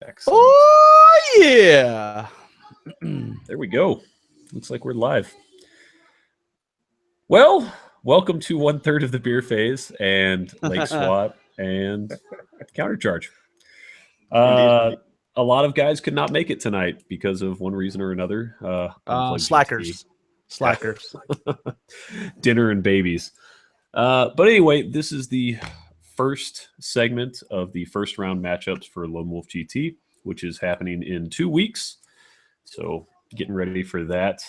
Excellent. Oh, yeah. There we go. Looks like we're live. Well, welcome to 1/3 of the beer phase and Lake Swat and Countercharge. Indeed. A lot of guys could not make it tonight because of one reason or another. Slackers. Dinner and babies. But anyway, this is the first segment of the first round matchups for Lonewolf GT, which is happening in 2 weeks. So getting ready for that.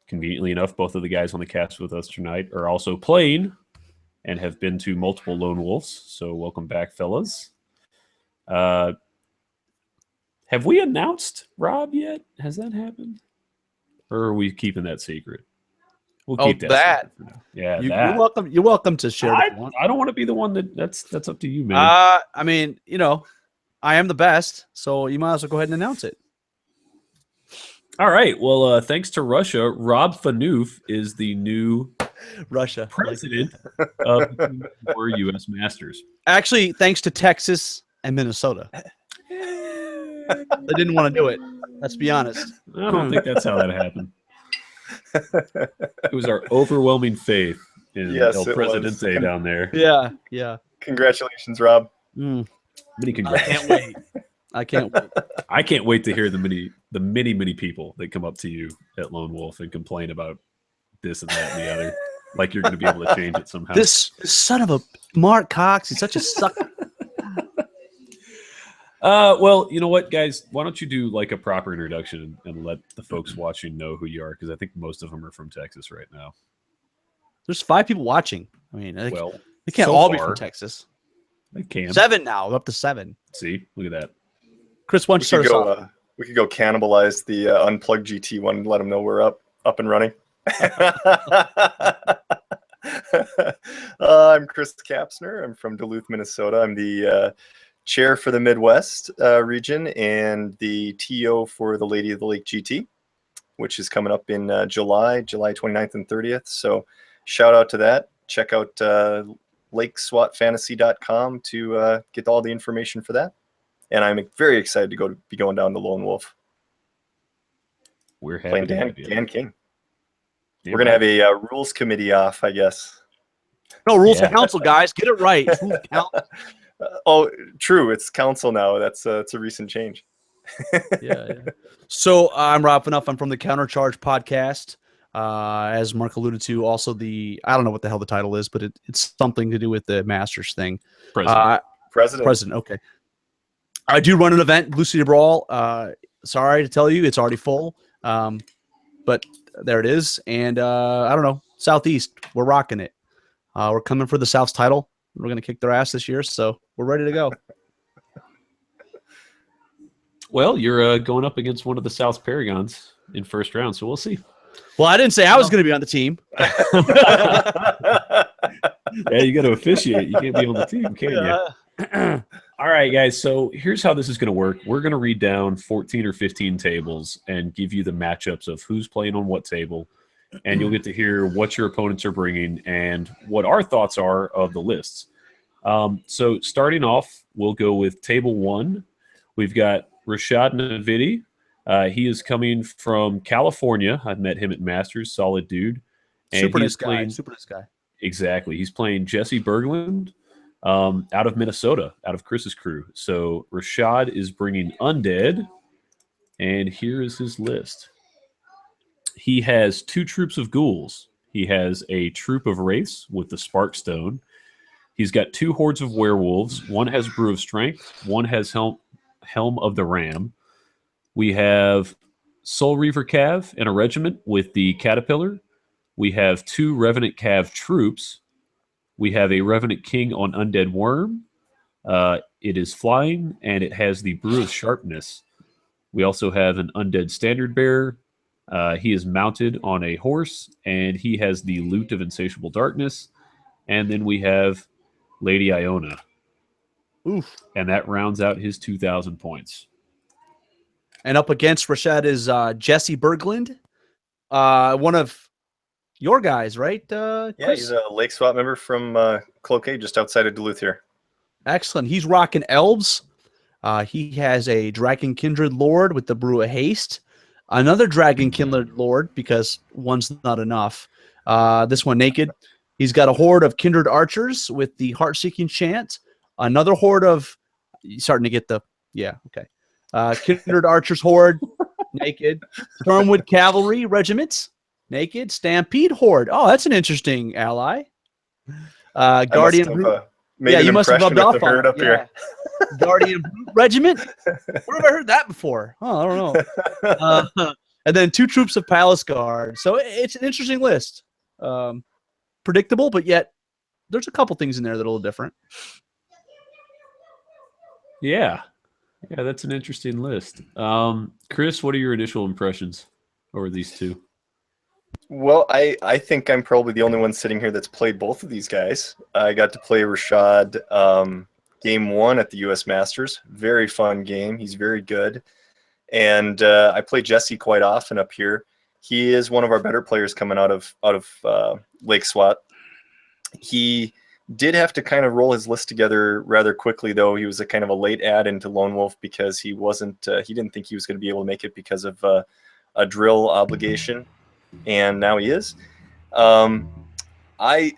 Conveniently enough, both of the guys on the cast with us tonight are also playing and have been to multiple Lone Wolves. So welcome back, fellas. Have we announced Rob yet? Has that happened? Or are we keeping that secret? We'll keep that. Secret for now. Yeah, that. You're welcome to share. I don't want to be the one that's up to you, man. I mean, I am the best, so you might as well go ahead and announce it. All right. Well, thanks to Russia, Rob Phaneuf is the new president of the U.S. Masters. Actually, thanks to Texas and Minnesota. They didn't want to do it. Let's be honest. I don't think that's how that happened. It was our overwhelming faith in El Presidente down there. Yeah. Congratulations, Rob. Many congratulations. I can't wait. I can't wait to hear the many people that come up to you at Lone Wolf and complain about this and that and the other. Like you're going to be able to change it somehow. This son of a Mark Cox, he's such a sucker. Well, you know what, guys? Why don't you do like a proper introduction and let the folks watching know who you are? Because I think most of them are from Texas right now. There's 5 people watching. I mean, they can't so all be far, from Texas. They can. 7 now. We're up to 7. See, look at that. Chris, why don't you start us off? We could go cannibalize the Unplugged GT one and let them know we're up and running. I'm Chris Kapsner. I'm from Duluth, Minnesota. I'm the chair for the Midwest region and the TO for the Lady of the Lake GT, which is coming up in July 29th and 30th. So shout out to that. Check out lakeswatfantasy.com to get all the information for that. And I'm very excited to be going down to Lone Wolf. We're happy playing to Dan King. We're going to have a rules committee off, I guess. No, rules council, guys. Get it right. Oh, true. It's council now. That's it's a recent change. Yeah. So I'm Rob Phaneuf. I'm from the Countercharge podcast. As Mark alluded to, also I don't know what the hell the title is, but it's something to do with the Masters thing. President. Okay. I do run an event, Blue City Brawl. Sorry to tell you, it's already full. But there it is. And I don't know, Southeast, we're rocking it. We're coming for the South's title. We're going to kick their ass this year, so we're ready to go. Well, you're going up against one of the South's Paragons in first round, so we'll see. Well, I didn't say I was going to be on the team. Yeah, you got to officiate. You can't be on the team, can you? All right, guys. So here's how this is going to work. We're going to read down 14 or 15 tables and give you the matchups of who's playing on what table. And you'll get to hear what your opponents are bringing and what our thoughts are of the lists. So starting off, we'll go with table 1. We've got Rashad Navidi. He is coming from California. I've met him at Masters. Solid dude. And Super nice guy. Exactly. He's playing Jesse Berglund out of Minnesota, out of Chris's crew. So Rashad is bringing Undead. And here is his list. He has 2 troops of ghouls. He has a troop of wraiths with the Sparkstone. He's got 2 hordes of werewolves. One has Brew of Strength. One has Helm of the Ram. We have Soul Reaver Cav in a regiment with the Caterpillar. We have 2 Revenant Cav troops. We have a Revenant King on Undead Worm. It is flying, and it has the Brew of Sharpness. We also have an Undead Standard Bearer. He is mounted on a horse, and he has the Loot of Insatiable Darkness. And then we have Lady Iona. Oof. And that rounds out his 2,000 points. And up against Rashad is Jesse Berglund, one of your guys, right? Yeah, he's a Lake SWAT member from Coquyt, just outside of Duluth here. Excellent. He's rocking elves. He has a Dragon Kindred Lord with the Brew of Haste, another Dragon Kindred Lord because one's not enough. This one naked. He's got a horde of Kindred Archers with the Heart-Seeking Chant, another horde of starting to get the okay. Kindred Archers horde naked, Stormwood Cavalry Regiment naked, Stampede horde. Oh, that's an interesting ally. Guardian Brute. Made an you must have impression rubbed with off the on herd it. up here. Guardian Brute Regiment. Where have I heard that before? Oh, I don't know. And then 2 troops of Palace Guard. So it's an interesting list. Predictable, but yet there's a couple things in there that are a little different. Yeah, that's an interesting list. Chris, what are your initial impressions over these two? Well, I think I'm probably the only one sitting here that's played both of these guys. I got to play Rashad game 1 at the U.S. Masters. Very fun game. He's very good. And I play Jesse quite often up here. He is one of our better players coming out of Lake Swat. He did have to kind of roll his list together rather quickly, though. He was a kind of a late add into Lonewolf because he didn't think he was going to be able to make it because of a drill obligation, and now he is. I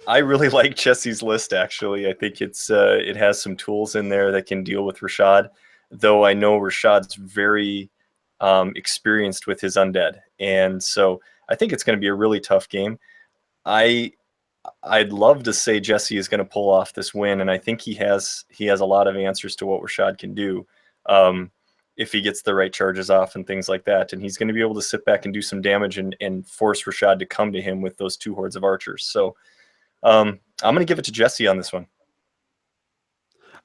really like Jesse's list, actually. I think it has some tools in there that can deal with Rashad, though I know Rashad's very experienced with his undead, and so I think it's going to be a really tough game. I'd love to say Jesse is going to pull off this win, and I think he has a lot of answers to what Rashad can do if he gets the right charges off and things like that. And he's going to be able to sit back and do some damage and force Rashad to come to him with those 2 hordes of archers. So I'm going to give it to Jesse on this one.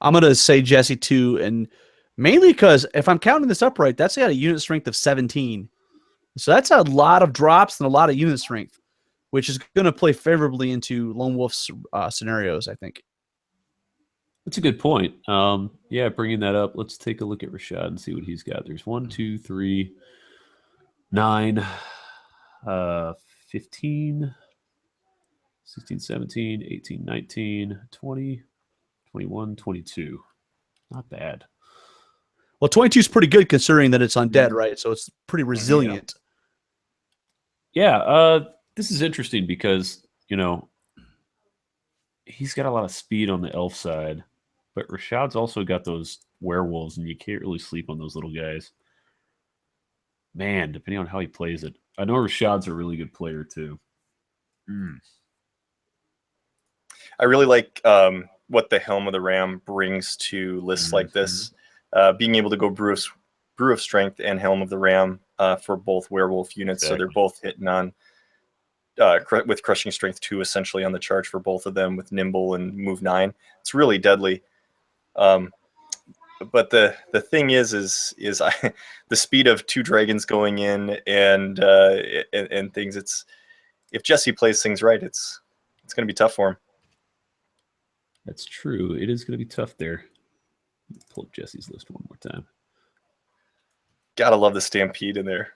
I'm going to say Jesse too, and mainly because if I'm counting this up right, that's got a unit strength of 17. So that's a lot of drops and a lot of unit strength, which is going to play favorably into Lone Wolf's scenarios, I think. That's a good point. Bringing that up, let's take a look at Rashad and see what he's got. There's 1, 2, 3, 9, 15, 16, 17, 18, 19, 20, 21, 22. Not bad. Well, 22 is pretty good considering that it's undead, right? So it's pretty resilient. Yeah, this is interesting because, he's got a lot of speed on the elf side, but Rashad's also got those werewolves, and you can't really sleep on those little guys. Man, depending on how he plays it. I know Rashad's a really good player, too. I really like what the Helm of the Ram brings to lists like this. Being able to go Brew of Strength and Helm of the Ram for both werewolf units, so they're both hitting on with Crushing Strength 2 essentially on the charge for both of them with Nimble and Move 9. It's really deadly. But the thing is the speed of 2 dragons going in and things. If Jesse plays things right, it's going to be tough for him. That's true. It is going to be tough there. Pull up Jesse's list one more time. Gotta love the Stampede in there.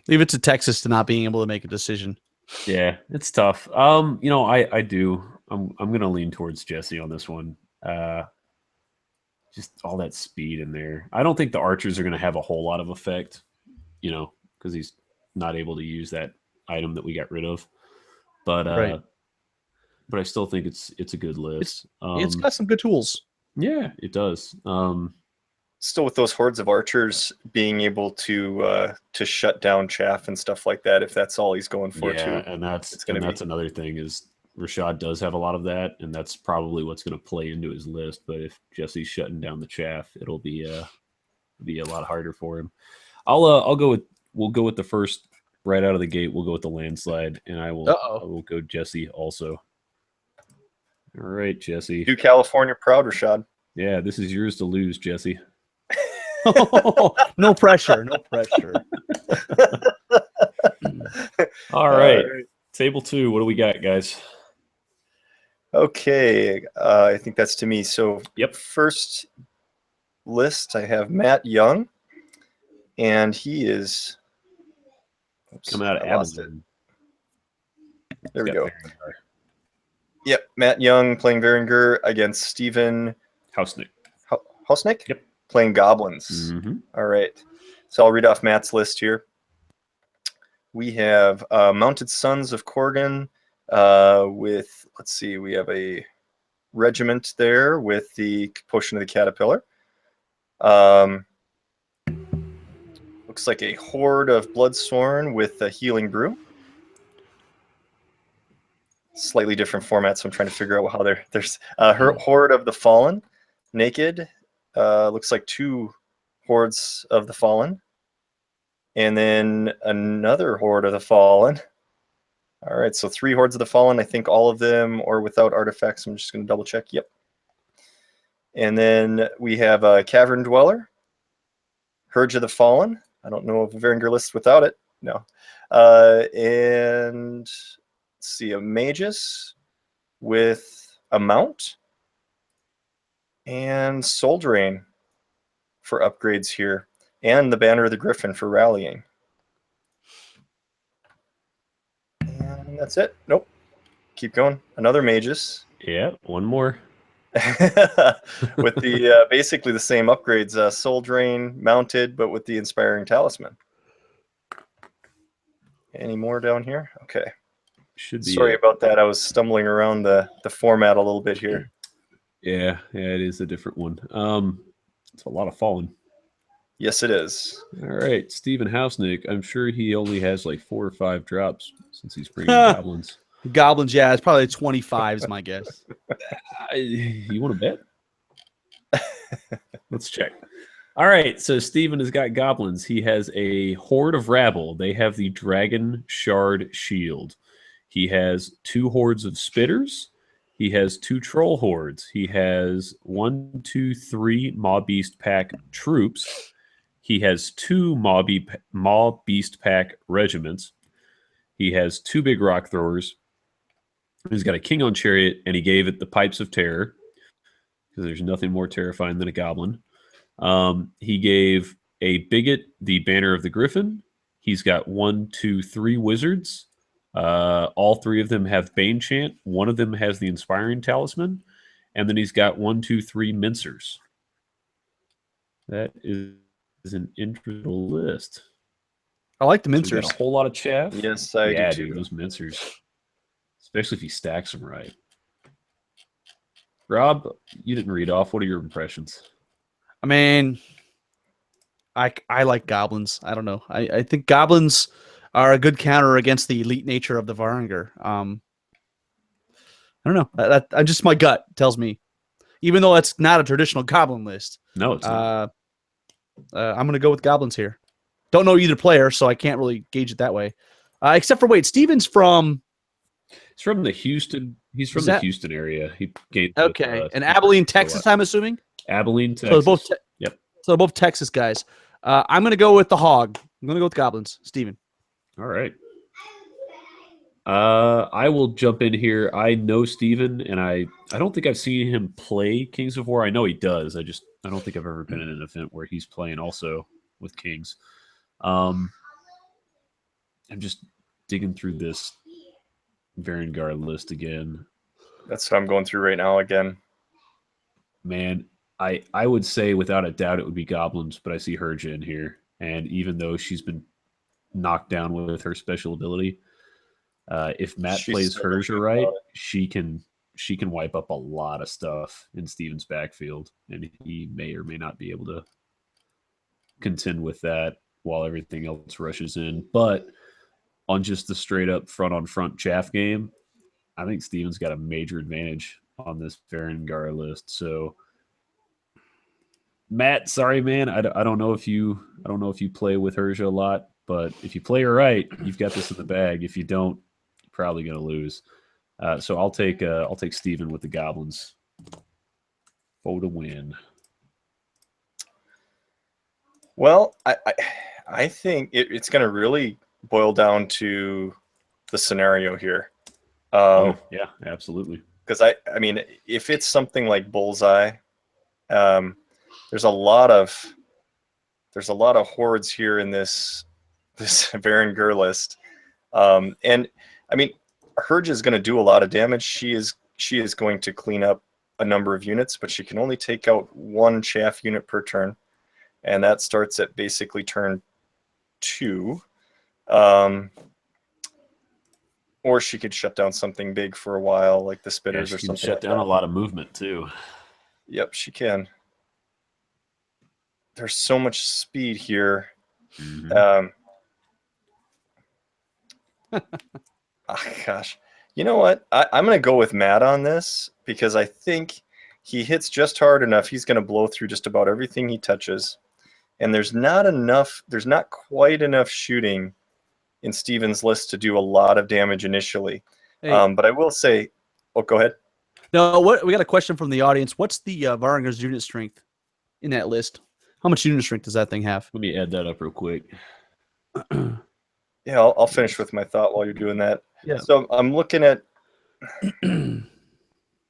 Leave it to Texas to not being able to make a decision. Yeah, it's tough. I do. I'm going to lean towards Jesse on this one. Just all that speed in there. I don't think the archers are going to have a whole lot of effect, because he's not able to use that item that we got rid of. But but I still think it's a good list. It's got some good tools. Yeah, it does. Still, with those hordes of archers being able to shut down chaff and stuff like that, if that's all he's going for, too. And that's another thing is Rashad does have a lot of that, and that's probably what's going to play into his list. But if Jesse's shutting down the chaff, it'll be a lot harder for him. We'll go with the first right out of the gate. We'll go with the landslide, and I will go Jesse also. All right, Jesse. Do California proud, Rashad. Yeah, this is yours to lose, Jesse. No pressure. No pressure. All right. Table 2. What do we got, guys? Okay. I think that's to me. So, first list, I have Matt Young, and he is coming out of Abilene. There we Got go. Varangar. Yep, Matt Young playing Veringer against Steven Housenick. Housenick? Yep. Playing Goblins. All right. So I'll read off Matt's list here. We have Mounted Sons of Korgan with, let's see, we have a regiment there with the Potion of the Caterpillar. Looks like a horde of Bloodsworn with a Healing Brew. Slightly different format, so I'm trying to figure out how there's Horde of the Fallen, Naked. Looks like 2 Hordes of the Fallen. And then another Horde of the Fallen. All right, so 3 Hordes of the Fallen. I think all of them are without artifacts. I'm just going to double check. Yep. And then we have a Cavern Dweller, Hurge of the Fallen. I don't know of a Veringer list without it. No. And let's see, a Magus with a Mount and Soul Drain for upgrades here, and the Banner of the Griffin for rallying. And that's it. Nope. Keep going. Another Magus. Yeah, one more. With the basically the same upgrades, Soul Drain mounted, but with the Inspiring Talisman. Any more down here? Okay. Should be. Sorry about that. I was stumbling around the format a little bit here. Yeah, it is a different one. It's a lot of fallen. Yes, it is. All right, Stephen Housenick. I'm sure he only has like 4 or 5 drops since he's bringing goblins. Goblins, yeah, it's probably 25 is my guess. You want to bet? Let's check. All right, so Steven has got goblins. He has a horde of rabble. They have the Dragon Shard Shield. He has 2 hordes of spitters. He has 2 troll hordes. He has 1, 2, 3 Maw Beast Pack troops. He has 2 Maw Beast Pack regiments. He has 2 big rock throwers. He's got a king on chariot, and he gave it the Pipes of Terror, because there's nothing more terrifying than a goblin. He gave a bigot the Banner of the Griffin. He's got 1, 2, 3 wizards. All 3 of them have Bane Chant. 1 of them has the Inspiring Talisman. And then he's got 1, 2, 3 mincers. That is an interesting list. I like the So we mincers. got a whole lot of chaff. Yes, I do too. Dude, those mincers. Especially if he stacks them right. Rob, you didn't read off. What are your impressions? I mean, I like goblins. I don't know. I think goblins are a good counter against the elite nature of the Varinger. I don't know. That just my gut tells me. Even though it's not a traditional goblin list. No, it's not. I'm going to go with goblins here. Don't know either player, so I can't really gauge it that way. Except for, wait, Steven's from... He's from the Houston. He's from the Houston area. He gained okay, and Abilene, Texas. I'm assuming. Abilene, Texas. So both. Yep. So they're both Texas guys. I'm going to go with the Hogge. I'm going to go with goblins. Steven. All right. I will jump in here. I know Steven, and I don't think I've seen him play Kings of War. I know he does. I don't think I've ever been in an event where he's playing also with Kings. I'm just digging through this Varangar list again. That's what I'm going through right now again. Man, I would say without a doubt it would be goblins, but I see Hurja in here. And even though she's been knocked down with her special ability, if Matt plays Hurja right, she can wipe up a lot of stuff in Steven's backfield, and he may or may not be able to contend with that while everything else rushes in. But on just the straight up front on front chaff game, I think Steven's got a major advantage on this Varangar list. So Matt, sorry man, I don't know if you play with Hurja a lot, but if you play her right, you've got this in the bag. If you don't, you're probably going to lose. So I'll take Steven with the goblins. For the win. Well, I think it's going to really boil down to the scenario here. Yeah, absolutely. Because I mean, if it's something like Bullseye, there's a lot of hordes here in this Varangur list, and I mean, Hurge is going to do a lot of damage. She is going to clean up a number of units, but she can only take out 1 chaff unit per turn, and that starts at basically turn 2. Or she could shut down something big for a while, like the spitters or she can something. shut like down that. a lot of movement too. Yep, she can. There's so much speed here. Oh, gosh. You know what? I'm going to go with Matt on this because I think he hits just hard enough. He's going to blow through just about everything he touches. And there's not quite enough shooting in Steven's list to do a lot of damage initially. Hey. But I will say, oh, go ahead. No, we got a question from the audience. What's the Varanger's unit strength in that list? How much unit strength does that thing have? Let me add that up real quick. Yeah, I'll finish with my thought while you're doing that. Yeah. So I'm looking at.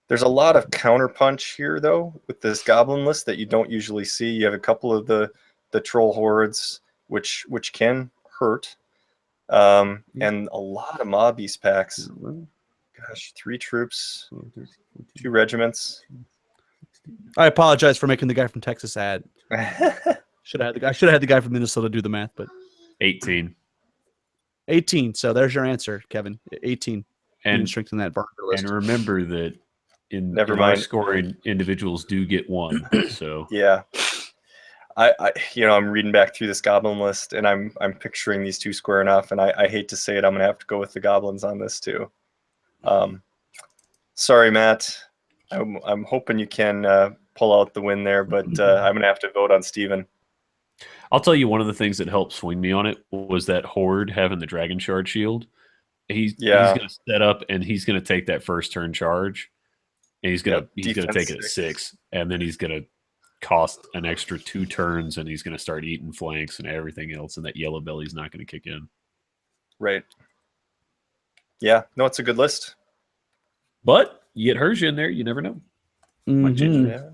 There's a lot of counterpunch here, though, with this goblin list that you don't usually see. You have a couple of the troll hordes, which can hurt, and a lot of mob beast packs. Gosh, 3 troops, 2 regiments. I apologize for making the guy from Texas ad. Should have had the guy from Minnesota do the math, but 18. 18. So there's your answer, Kevin. 18. And strength in that Varner list. And remember that in our scoring, individuals do get 1. So yeah, I'm reading back through this goblin list, and I'm picturing these 2 squaring off, and I hate to say it, I'm gonna have to go with the goblins on this too. Sorry, Matt. I'm hoping you can pull out the win there, but I'm gonna have to vote on Steven. I'll tell you, one of the things that helped swing me on it was that horde having the dragon shard shield. He's going to set up and he's going to take that first turn charge, and he's going to take it at 6, and then he's going to cost an extra 2 turns, and he's going to start eating flanks and everything else, and that yellow belly's not going to kick in. Right. Yeah. No, it's a good list. But you get Hurge in there, you never know. Might change it. Yeah.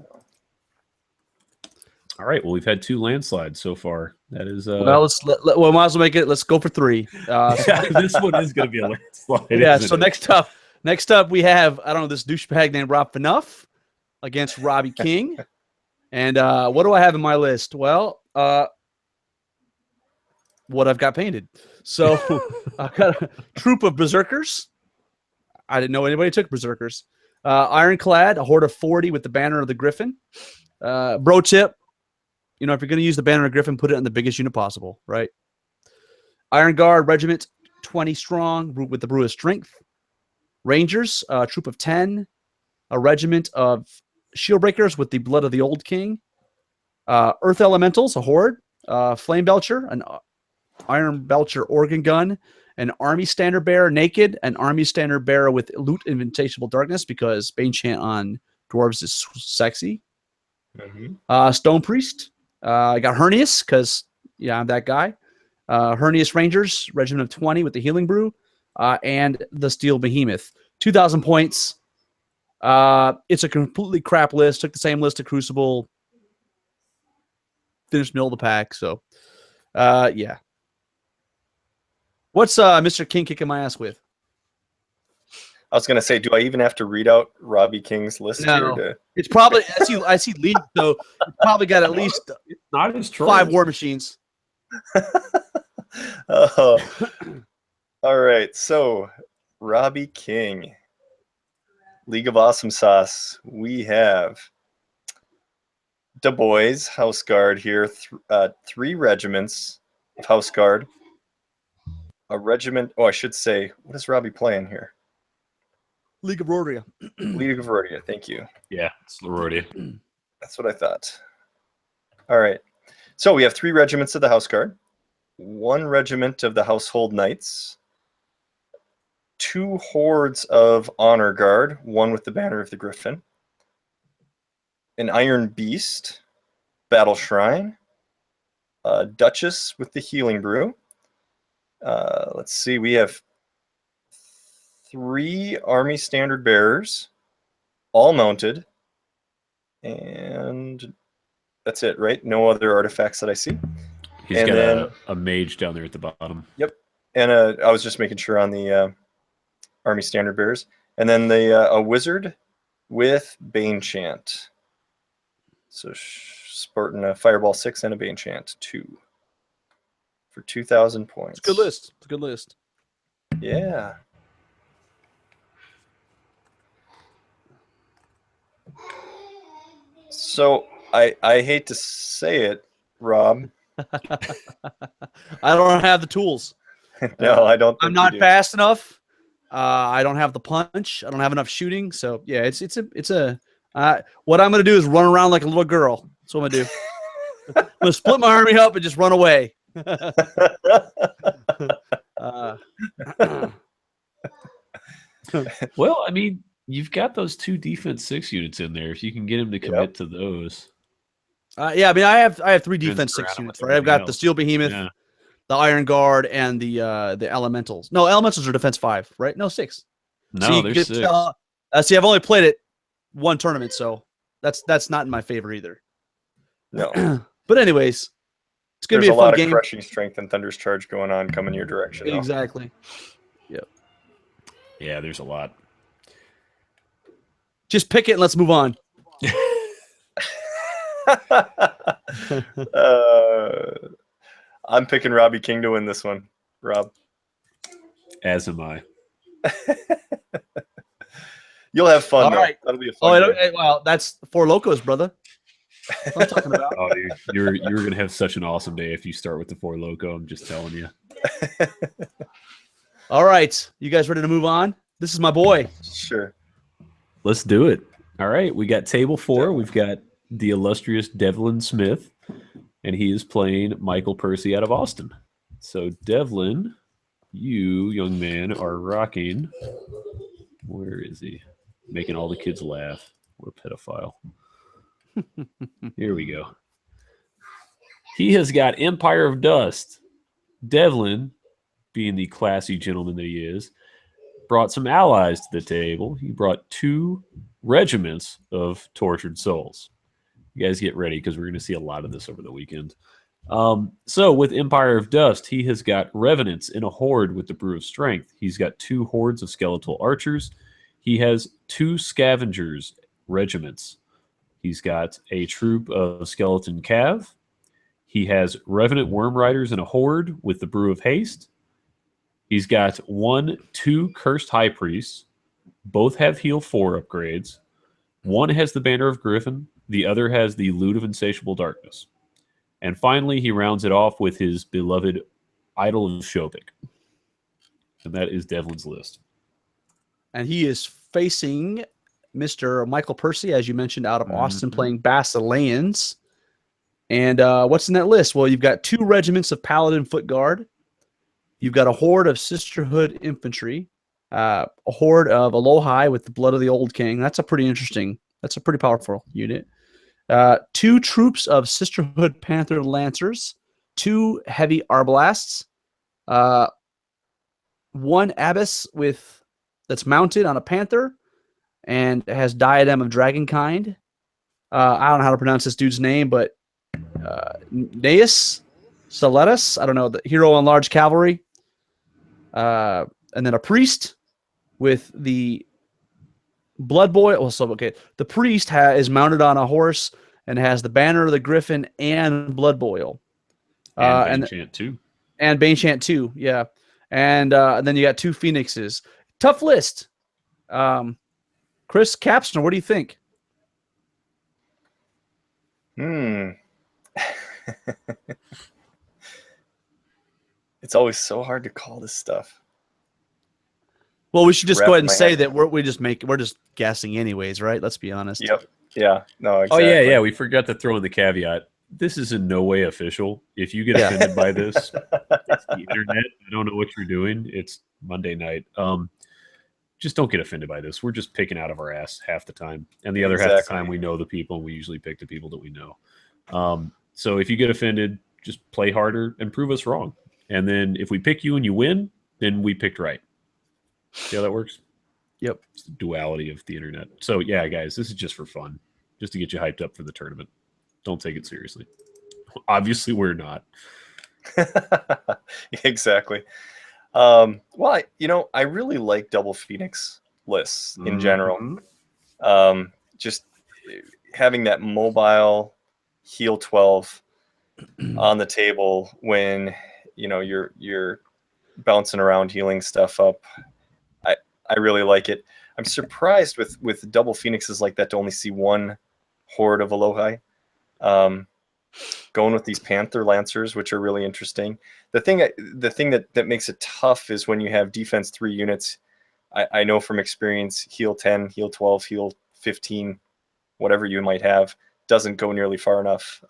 All right. Well, we've had 2 landslides so far. That is. Well, we might as well make it. Let's go for 3. This one is going to be a landslide. Yeah. So next up, we have this douchebag named Rob Phaneuf against Robby King. And what do I have in my list? Well, what I've got painted. So I've got a troop of berserkers. I didn't know anybody took berserkers. Ironclad, a horde of 40 with the banner of the Griffin. Bro tip. If you're going to use the banner of Griffin, put it in the biggest unit possible, right? Iron Guard Regiment, 20 strong with the Brew of Strength. Rangers, a troop of 10. A regiment of Shield Breakers with the Blood of the Old King. Earth Elementals, a horde. Flame Belcher, an Iron Belcher organ gun. An Army Standard Bearer naked. An Army Standard Bearer with Loot Invitational Darkness because Bane Chant on dwarves is sexy. Stone Priest. I got Hernius because, I'm that guy. Hernius Rangers, Regiment of 20 with the Healing Brew. And the Steel Behemoth. 2,000 points. It's a completely crap list. Took the same list of Crucible. Finished middle of the pack. So, yeah. What's Mr. King kicking my ass with? I was going to say, do I even have to read out Robby King's list here? It's probably I see lead, so it's probably got at least not as 5 war machines. All right, so Robby King, League of Awesome Sauce. We have Du Bois House Guard here, 3 regiments of House Guard. A regiment. Oh, I should say, what is Robby playing here? League of Rhodia. League of Rhodia, thank you. Yeah, it's Rhodia. That's what I thought. All right. So we have 3 regiments of the House Guard, 1 regiment of the Household Knights, 2 hordes of Honor Guard, 1 with the banner of the Griffin, an Iron Beast, Battle Shrine, Duchess with the Healing Brew. Let's see, we have 3 Army Standard Bearers, all mounted, and that's it, right? No other artifacts that I see. He's got a mage down there at the bottom. Yep. And I was just making sure on the Army Standard Bearers. And then the a wizard with Bane Chant. So sporting a Fireball 6 and a Bane Chant 2 for 2,000 points. It's a good list. It's a good list. Yeah. So I hate to say it, Rob. I don't have the tools. No, I don't think I'm not you do. fast enough. I don't have the punch. I don't have enough shooting. So yeah, it's a what I'm gonna do is run around like a little girl. That's what I'm gonna do. I'm gonna split my army up and just run away. Well, I mean, you've got those 2 defense 6 units in there. If you can get him to commit to those. Yeah, I mean, I have 3 defense Around 6 units, with right? I've got everything the else. Steel Behemoth, Yeah. the Iron Guard, and the Elementals. No, Elementals are defense 5, right? No, 6. No, See, there's 6. see, I've only played it one tournament, so that's not in my favor either. No. But anyways, it's gonna There's be a lot fun of game. crushing strength and Thunder's Charge going on coming your direction. Though. Exactly. Yeah, there's a lot. Just pick it and let's move on. I'm picking Robbie King to win this one. Rob. As am I. You'll have fun, All though. right. That'll be a fun game. Well, that's 4 Locos, brother. That's what I'm talking about. Oh, dude, you're gonna have such an awesome day if you start with the 4 Loco. I'm just telling you. All right. You guys ready to move on? This is my boy. Sure. Let's do it. All right, we got table 4. We've got the illustrious Devlin Smith, and he is playing Michael Percy out of Austin. So, Devlin, you, young man, are rocking. Where is he? Making all the kids laugh. What a pedophile. Here we go. He has got Empire of Dust. Devlin, being the classy gentleman that he is, brought some allies to the table. He brought 2 regiments of tortured souls. You guys get ready because we're going to see a lot of this over the weekend. So with Empire of Dust, he has got revenants in a horde with the Brew of Strength. He's got 2 hordes of skeletal archers. He has 2 scavengers regiments. He's got a troop of skeleton cav. He has revenant worm riders in a horde with the Brew of Haste. He's got 2 cursed high priests. Both have heal 4 upgrades. One has the Banner of Griffin. The other has the Loot of Insatiable Darkness. And finally, he rounds it off with his beloved Idol of Shopik. And that is Devlin's list. And he is facing Mr. Michael Percy, as you mentioned, out of Austin, playing Basileans. And what's in that list? Well, you've got 2 regiments of Paladin Foot Guard. You've got a horde of Sisterhood Infantry, a horde of Alohi with the Blood of the Old King. That's a pretty powerful unit. 2 troops of Sisterhood Panther Lancers, 2 heavy Arbalasts, 1 Abbess that's mounted on a Panther and has Diadem of Dragonkind. I don't know how to pronounce this dude's name, but Neus Soletus, I don't know, the hero on large cavalry. And then a priest with the Blood Boil. Well, so okay, the priest is mounted on a horse and has the Banner of the Griffin and Blood Boil. And Bane Chant too. And Bane Chant too, yeah. And then you got 2 Phoenixes. Tough list. Chris Kapsner, what do you think? It's always so hard to call this stuff. Well, we should just Wrap go ahead and my say head. that we're just guessing anyways, right? Let's be honest. Yep. Yeah. No, Oh, exactly. yeah. We forgot to throw in the caveat. This is in no way official. If you get offended by this, it's the internet. I don't know what you're doing. It's Monday night. Just don't get offended by this. We're just picking out of our ass half the time. And the other half the Exactly. time we know the people, and we usually pick the people that we know. So if you get offended, just play harder and prove us wrong. And then if we pick you and you win, then we picked right. See how that works? Yep. It's the duality of the internet. So yeah, guys, this is just for fun, just to get you hyped up for the tournament. Don't take it seriously. Obviously, we're not. Exactly. Well, I really like double Phoenix lists in general. Just having that mobile heal 12 on the table when you're bouncing around healing stuff up. I really like it. I'm surprised with double Phoenixes like that to only see one horde of Alohi. Going with these Panther Lancers, which are really interesting. The thing that makes it tough is when you have defense 3 units. I know from experience, heal 10, heal 12, heal 15, whatever you might have, doesn't go nearly far enough.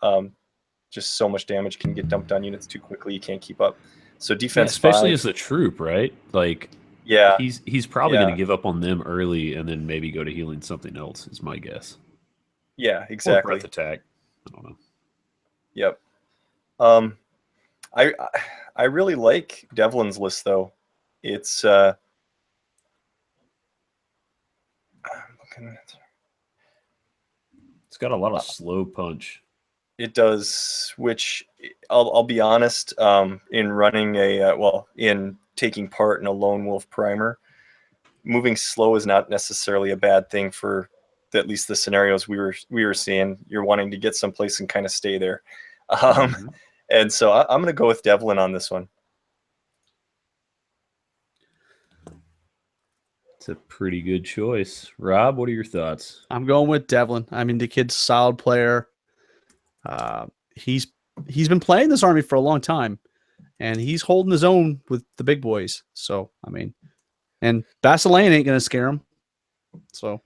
Just so much damage can get dumped on units too quickly. You can't keep up. So defense, especially 5, as a troop, right? Like, yeah, he's probably going to give up on them early and then maybe go to healing something else. Is my guess. Yeah, exactly. Or breath attack. I don't know. Yep. I really like Devlin's list though. It's I'm looking at. It's got a lot of slow punch. It does, which I'll be honest. In running in taking part in a Lone Wolf primer, moving slow is not necessarily a bad thing for at least the scenarios we were seeing. You're wanting to get someplace and kind of stay there. And so I'm going to go with Devlin on this one. It's a pretty good choice. Rob, what are your thoughts? I'm going with Devlin. I mean, the kid's a solid player. He's been playing this army for a long time, and he's holding his own with the big boys. So, I mean, and Basilean ain't going to scare him. So,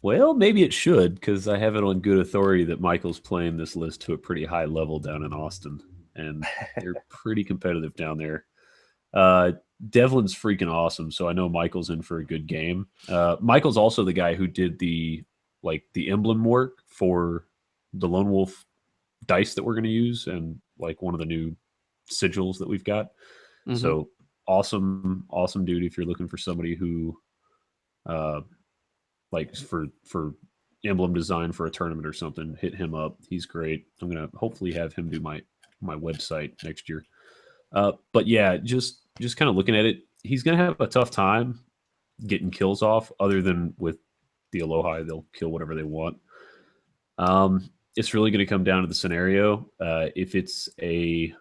well, maybe it should, because I have it on good authority that Michael's playing this list to a pretty high level down in Austin, and they're pretty competitive down there. Devlin's freaking awesome, so I know Michael's in for a good game. Michael's also the guy who did the emblem work for the Lone Wolf dice that we're going to use, and like one of the new sigils that we've got. Mm-hmm. So awesome dude. If you're looking for somebody who, like for emblem design for a tournament or something, hit him up. He's great. I'm gonna hopefully have him do my website next year. But yeah, just kind of looking at it, he's gonna have a tough time getting kills off. Other than with the Alohi, they'll kill whatever they want. It's really going to come down to the scenario. If it's a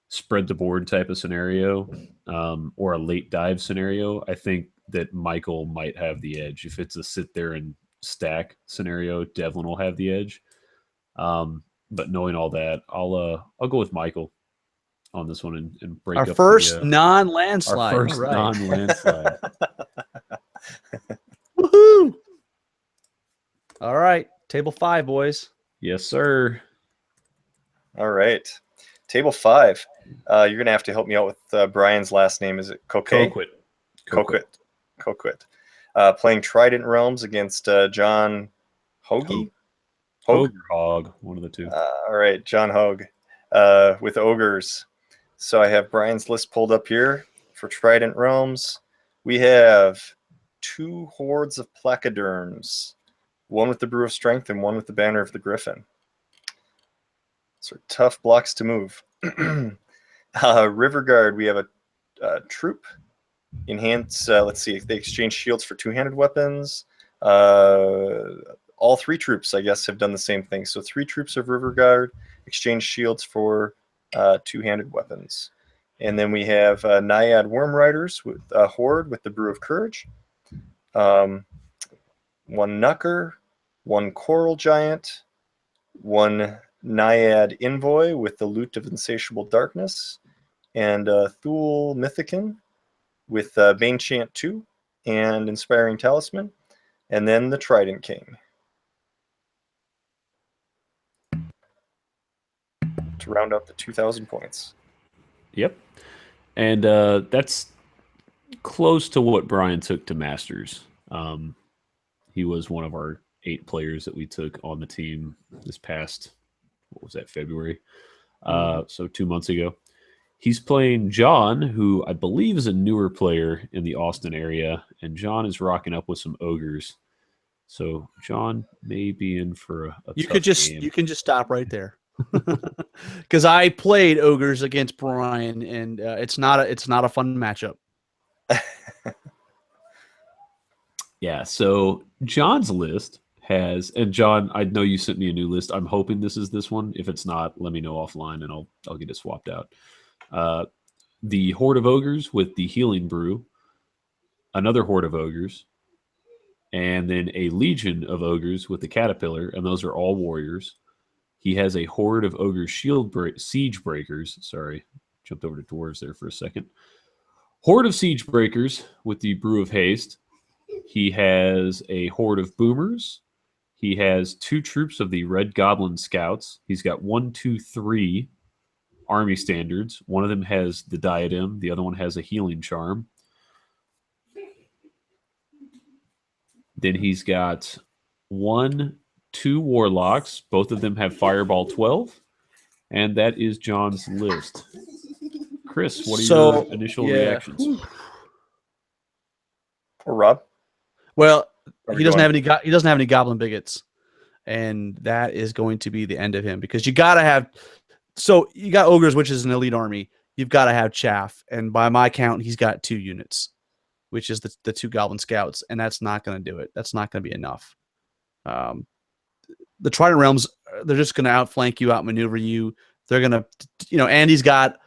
spread the board type of scenario, or a late dive scenario, I think that Michael might have the edge. If it's a sit there and stack scenario, Devlin will have the edge. But knowing all that, I'll go with Michael on this one and break our up first non-landslide. Our first non-landslide. Woohoo! All right, table 5, boys. Yes, sir. All right, table 5. You're gonna have to help me out with Brian's last name. Is it Coquyt? Coquyt. Playing Trident Realms against John Hogge. Hogge, one of the two. All right, John Hogge with ogres. So I have Brian's list pulled up here for Trident Realms. We have 2 hordes of placoderms, one with the Brew of Strength and one with the Banner of the Griffin. So tough blocks to move. River Guard, we have a troop. Enhance, let's see, they exchange shields for 2-handed weapons. All 3 troops, I guess, have done the same thing. So 3 troops of River Guard exchange shields for 2-handed weapons. And then we have Naiad Worm Riders with a horde with the Brew of Courage. 1 Knucker, 1 Coral Giant, 1 Naiad Envoy with the Loot of Insatiable Darkness, and Thule Mythicin with Bane Chant 2 and Inspiring Talisman, and then the Trident King to round out the 2,000 points. Yep. And that's close to what Brian took to Masters. He was one of our 8 players that we took on the team this past, what was that, February? So 2 months ago. He's playing John, who I believe is a newer player in the Austin area, and John is rocking up with some ogres. So John may be in for a you tough could just game. You can just stop right there. Because I played ogres against Brian, and it's not a fun matchup. Yeah, so John's list has, and John, I know you sent me a new list. I'm hoping this is this one. If it's not, let me know offline and I'll get it swapped out. The Horde of Ogres with the Healing Brew, another Horde of Ogres, and then a Legion of Ogres with the Caterpillar, and those are all warriors. He has a Horde of Ogres Siege Breakers. Sorry, jumped over to Dwarves there for a second. Horde of Siege Breakers with the Brew of Haste. He has a Horde of Boomers. He has 2 troops of the Red Goblin Scouts. He's got 1, 2, 3 army standards. One of them has the Diadem. The other one has a Healing Charm. Then he's got 1, 2 Warlocks. Both of them have Fireball 12. And that is John's list. Chris, what are your initial reactions? Or Rob? Well, he doesn't have any goblin bigots, and that is going to be the end of him, because you got to have. So you got ogres, which is an elite army. You've got to have chaff, and by my count, he's got 2 units, which is the 2 goblin scouts, and that's not going to do it. That's not going to be enough. The Trident Realms, they're just going to outflank you, outmaneuver you. They're going to, Andy's got.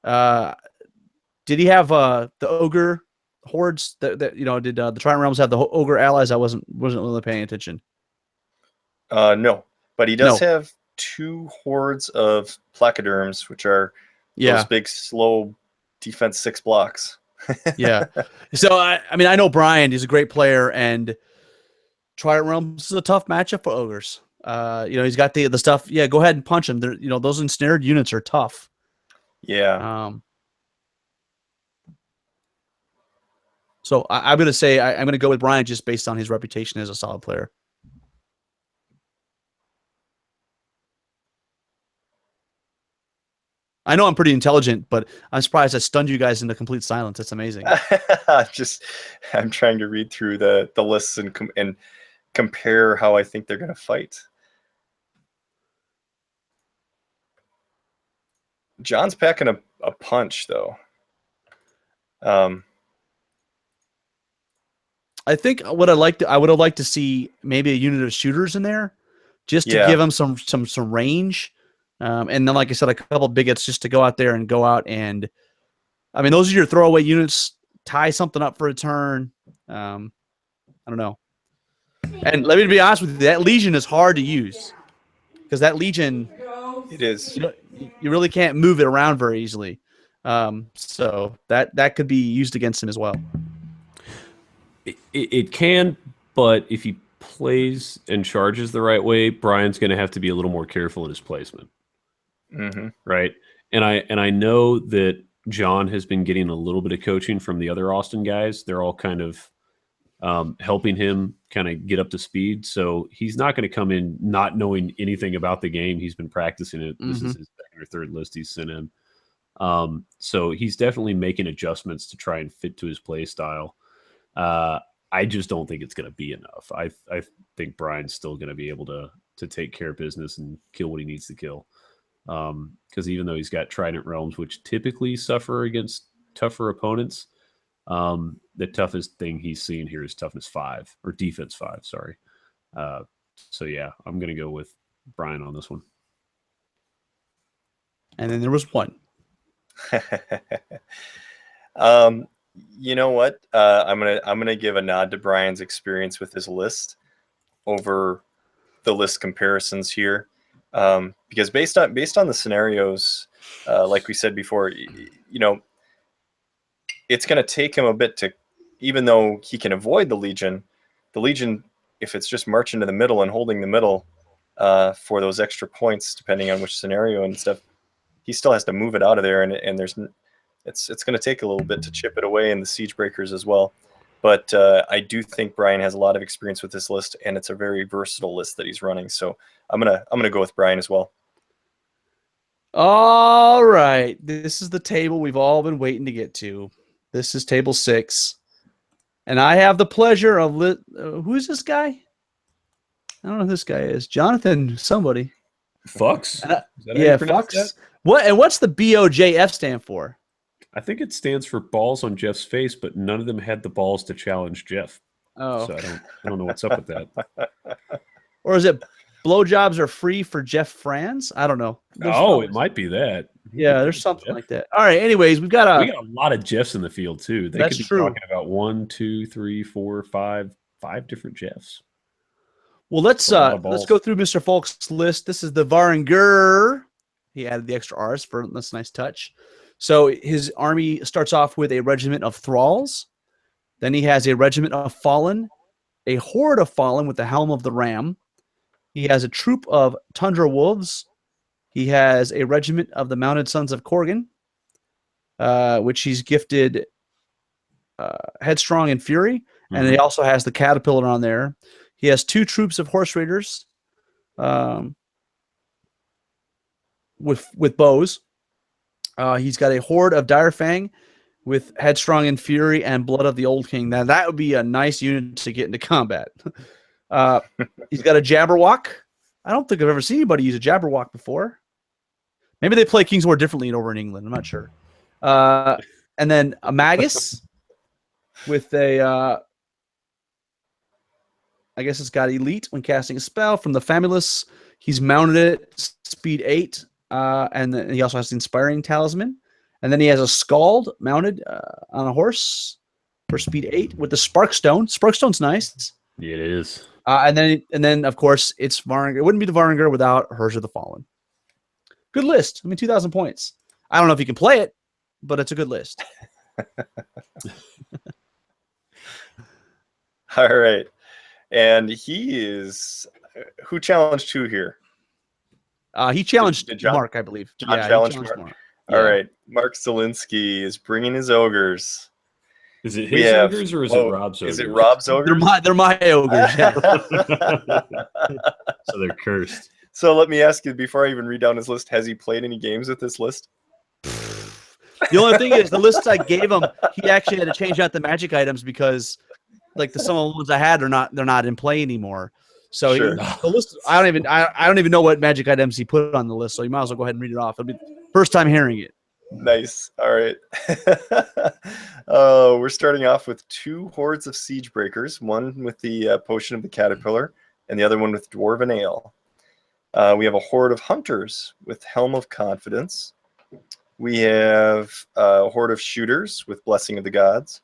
Did he have the ogre hordes that did the Trident Realms have the ogre allies? I wasn't really paying attention. No, but he does have 2 hordes of placoderms, which are those big, slow defense 6 blocks. Yeah. So I know Brian is a great player, and Trident Realms is a tough matchup for ogres. He's got the stuff. Yeah, go ahead and punch him. Those ensnared units are tough. Yeah. So I'm going to say I'm going to go with Brian just based on his reputation as a solid player. I know I'm pretty intelligent, but I'm surprised I stunned you guys into complete silence. It's amazing. I'm trying to read through the lists and compare how I think they're going to fight. John's packing a punch, though. I think what I would have liked to see maybe a unit of shooters in there, just to give them some range, and then, like I said, a couple of bigots just to go out there and those are your throwaway units. Tie something up for a turn. I don't know. And let me be honest with you, that Legion is hard to use, because that Legion, it is. You really can't move it around very easily. So that could be used against him as well. It can, but if he plays and charges the right way, Brian's going to have to be a little more careful in his placement. Mm-hmm. Right? And I know that John has been getting a little bit of coaching from the other Austin guys. They're all kind of helping him kind of get up to speed. So he's not going to come in not knowing anything about the game. He's been practicing it. This is his 2nd or 3rd list he's sent in. So he's definitely making adjustments to try and fit to his play style. I just don't think it's going to be enough. I think Brian's still going to be able to take care of business and kill what he needs to kill. Because even though he's got Trident Realms, which typically suffer against tougher opponents, the toughest thing he's seen here is toughness 5 or defense 5. Sorry. So yeah, I'm going to go with Brian on this one. And then there was one. You know what? I'm gonna give a nod to Brian's experience with his list over the list comparisons here, because based on the scenarios, like we said before, it's gonna take him a bit to, even though he can avoid the Legion, if it's just marching to the middle and holding the middle for those extra points, depending on which scenario and stuff, he still has to move it out of there, and it's going to take a little bit to chip it away in the siege breakers as well. But I do think Brian has a lot of experience with this list, and it's a very versatile list that he's running. So I'm gonna go with Brian as well. All right, this is the table we've all been waiting to get to. This is table 6, and I have the pleasure of who is this guy? I don't know who this guy is. Jonathan somebody. Fucks? And Is that how you yeah, pronounce Faulkes. that? What's the BOJF stand for? I think it stands for balls on Jeff's face, but none of them had the balls to challenge Jeff. Oh, So I don't know what's up with that. or is it blowjobs are free for Jeff Franz? I don't know. It might be that. Yeah, there's something like that. All right. Anyways, we got a lot of Jeffs in the field too. They That's could be true. talking about 1, 2, 3, 4, 5 different Jeffs. Well, let's go through Mr. Faulkes' list. This is the Varinger. He added the extra R's for that's a nice touch. So his army starts off with a regiment of thralls. Then he has a regiment of fallen, a horde of fallen with the helm of the ram. He has a troop of tundra wolves. He has a regiment of the mounted sons of Corgan, which he's gifted headstrong and fury. And he also has the caterpillar on there. He has 2 troops of horse raiders with bows. He's got a horde of Direfang with headstrong and fury and blood of the old king. Now that would be a nice unit to get into combat. He's got a Jabberwock. I don't think I've ever seen anybody use a Jabberwock before. Maybe they play King's War differently over in England. I'm not sure. And then a Magus with a, I guess it's got elite when casting a spell from the Famulus. He's mounted it, speed 8. And then he also has the Inspiring Talisman. And then he has a Scald mounted on a horse for speed 8 with the Sparkstone. Sparkstone's nice. It is. And then of course it's Varinger. It wouldn't be the Varinger without Herja the Fallen. Good list. I mean, 2,000 points. I don't know if you can play it, but it's a good list. All right. And he is who challenged who here? He challenged Did John, Mark, I believe. John challenged Mark. Yeah. All right. Mark Zelinski is bringing his ogres. Is it his ogres or is it Rob's ogres? Is it Rob's ogres? They're my ogres. Yeah. So they're cursed. So let me ask you, before I even read down his list, has he played any games with this list? The only thing is, the lists I gave him, he actually had to change out the magic items because, like, some of the ones I had they're not in play anymore. So sure. The list, I don't even know what magic items he put on the list. So you might as well go ahead and read it off. It'll be the first time hearing it. Nice. All right. We're starting off with 2 hordes of siege breakers, one with the potion of the caterpillar and the other one with dwarven ale. We have a horde of hunters with helm of confidence. We have a horde of shooters with blessing of the gods,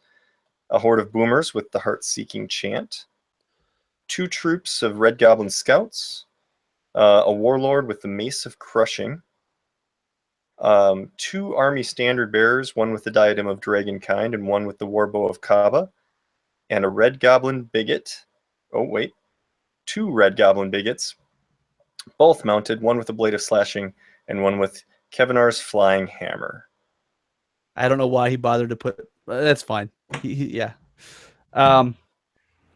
a horde of boomers with the heart-seeking chant, 2 troops of red goblin scouts, a warlord with the mace of crushing, 2 army standard bearers, one with the diadem of dragonkind and one with the warbow of Kaba, and a red goblin bigot. Oh, wait. 2 red goblin bigots, both mounted, one with a blade of slashing and one with Kevinar's flying hammer. I don't know why he bothered to put. That's fine. Yeah. I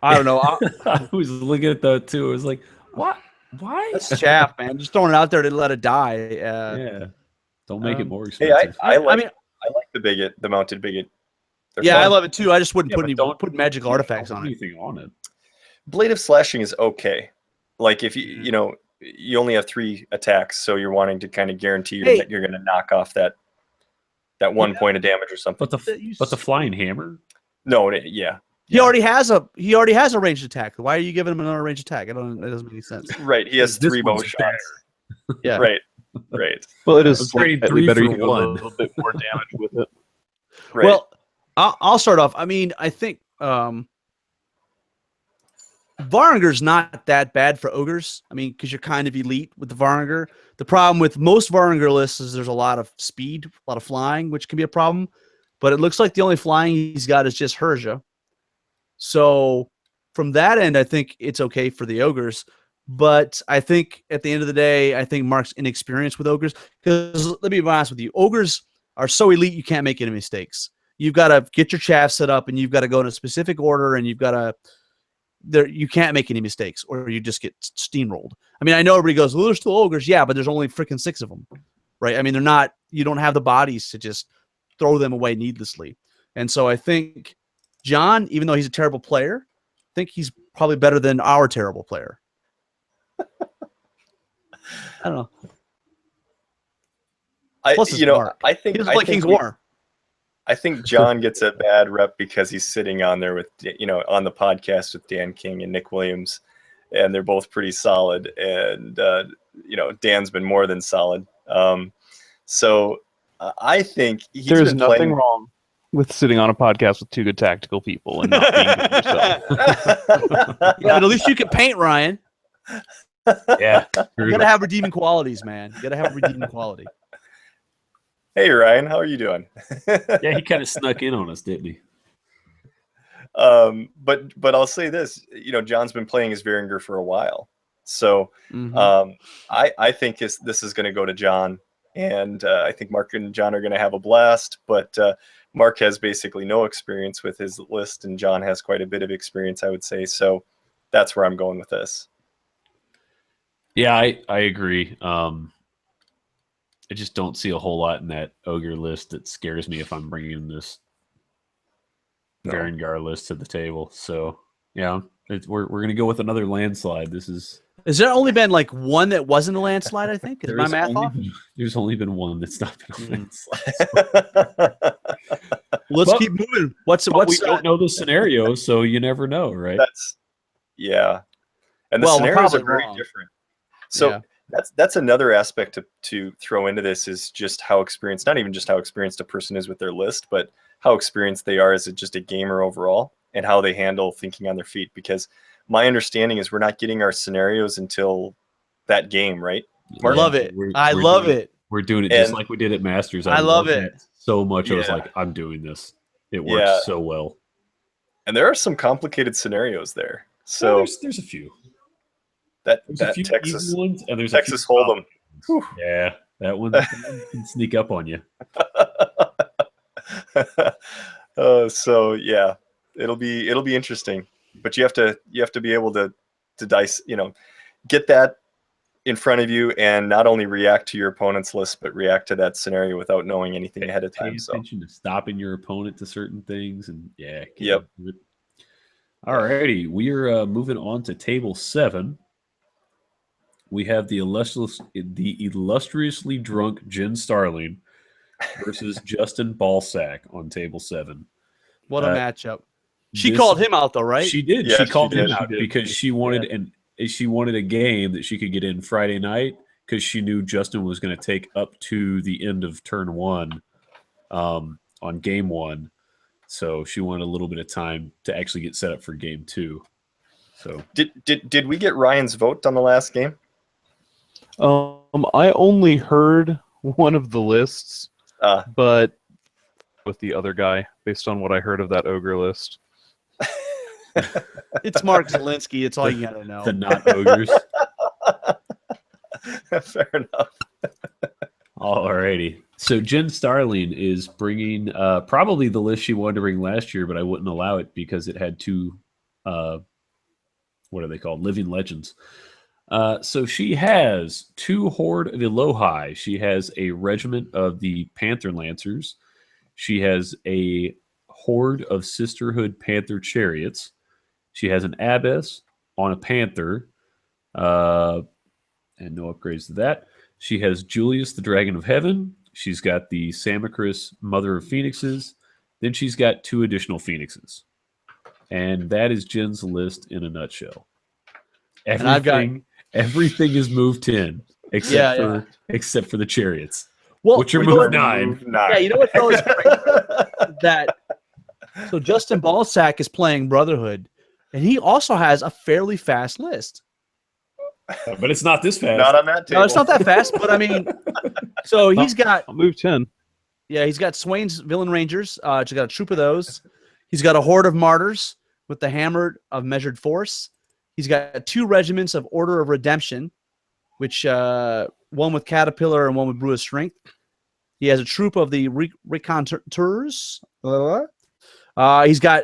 don't know. I was looking at that too. I was like, what? Why? That's chaff, man. Just throwing it out there to let it die. Yeah. Don't make it more Hey, expensive. I like the bigot, the mounted bigot. They're yeah, fun. I love it too. I just wouldn't don't put magical artifacts on it. Anything on it. Blade of slashing is okay. Like if you only have 3 attacks, so you're wanting to kind of guarantee you're going to knock off that 1 point of damage or something. But the flying hammer? No, yeah. He already has a ranged attack. Why are you giving him another ranged attack? It doesn't make any sense. Right, he has 3 bow shots. Yeah. Right. Well, it is trading slightly 3 better. for You can do 1. a little bit more damage with it. Right. Well, I'll start off. I mean, I think Varanger's not that bad for ogres. I mean, because you're kind of elite with the Varinger. The problem with most Varinger lists is there's a lot of speed, a lot of flying, which can be a problem. But it looks like the only flying he's got is just Herja. So from that end, I think it's okay for the ogres. But I think at the end of the day, I think Mark's inexperienced with ogres. Because let me be honest with you, ogres are so elite you can't make any mistakes. You've got to get your chaff set up, and you've got to go in a specific order, and you've got to. You can't make any mistakes, or you just get steamrolled. I mean, I know everybody goes, "Well, there's still ogres," yeah, but there's only freaking 6 of them, right? I mean, they're not. You don't have the bodies to just throw them away needlessly. And so I think John, even though he's a terrible player, I think he's probably better than our terrible player. I don't know. I Plus, it's you know Mark. I think He doesn't I play think King's we- War. I think John gets a bad rep because he's sitting on there with, on the podcast with Dan King and Nick Williams, and they're both pretty solid. And, Dan's been more than solid. So I think There's nothing wrong with sitting on a podcast with two good tactical people and not being good yourself. Yeah, but at least you can paint, Ryan. Yeah. You gotta have redeeming qualities, man. You gotta have redeeming quality. Hey, Ryan, how are you doing? Yeah, he kind of snuck in on us, didn't he? But I'll say this, John's been playing as Veringer for a while. So I think this is going to go to John, and I think Mark and John are going to have a blast. But Mark has basically no experience with his list, and John has quite a bit of experience, I would say. So that's where I'm going with this. Yeah, I agree. I just don't see a whole lot in that ogre list that scares me if I'm bringing this Veringer list to the table. So yeah, we're gonna go with another landslide. Has there only been like one that wasn't a landslide? I think is my math off. There's only been one that's not been a landslide. Let's keep moving. What's we don't know the scenario, so you never know, right? And the scenarios are very different. So that's another aspect to throw into this is just how experienced, not even just how experienced a person is with their list, but how experienced they are as just a gamer overall and how they handle thinking on their feet. Because my understanding is we're not getting our scenarios until that game, right? I love it. I love it. We're doing it just like we did at Masters. I love it so much. I was like, I'm doing this. It works so well. And there are some complicated scenarios there. So there's a few. That few Texas ones, and there's Texas Hold'em. Yeah, that one can sneak up on you. So yeah, it'll be interesting. But you have to be able to dice, get that in front of you and not only react to your opponent's list, but react to that scenario without knowing anything ahead of time. Pay attention to stopping your opponent to certain things, and Yep. All righty, we are moving on to table 7. We have the illustriously drunk Jen Starling versus Justin Ballsack on table 7. What a matchup! She called him out though, right? She did. Yeah, she called him did. out because she wanted she wanted a game that she could get in Friday night because she knew Justin was going to take up to the end of turn 1 on game 1. So she wanted a little bit of time to actually get set up for game 2. So did we get Ryan's vote on the last game? I only heard one of the lists, but with the other guy based on what I heard of that ogre list. It's Mark Zelinski. It's all you gotta know. The not ogres. Fair enough. All righty. So Jen Starling is bringing probably the list she wanted to bring last year, but I wouldn't allow it because it had 2, what are they called? Living legends. So she has 2 Horde of Elohi. She has a regiment of the Panther Lancers. She has a Horde of Sisterhood Panther Chariots. She has an Abbess on a Panther, and no upgrades to that. She has Julius, the Dragon of Heaven. She's got the Samacris, Mother of Phoenixes. Then she's got 2 additional Phoenixes. And that is Jen's list in a nutshell. Everything is move 10 except for the chariots. Well, which are move 9. Yeah, you know what though is great? So Justin Ballsack is playing Brotherhood, and he also has a fairly fast list. But it's not this fast. Not on that table. No, it's not that fast, but I mean, so he's got move 10. Yeah, he's got Swain's Villain Rangers. He's got a troop of those. He's got a Horde of Martyrs with the Hammer of Measured Force. He's got 2 regiments of Order of Redemption, which one with Caterpillar and one with Brew of Strength. He has a troop of the Reconteurs. He's got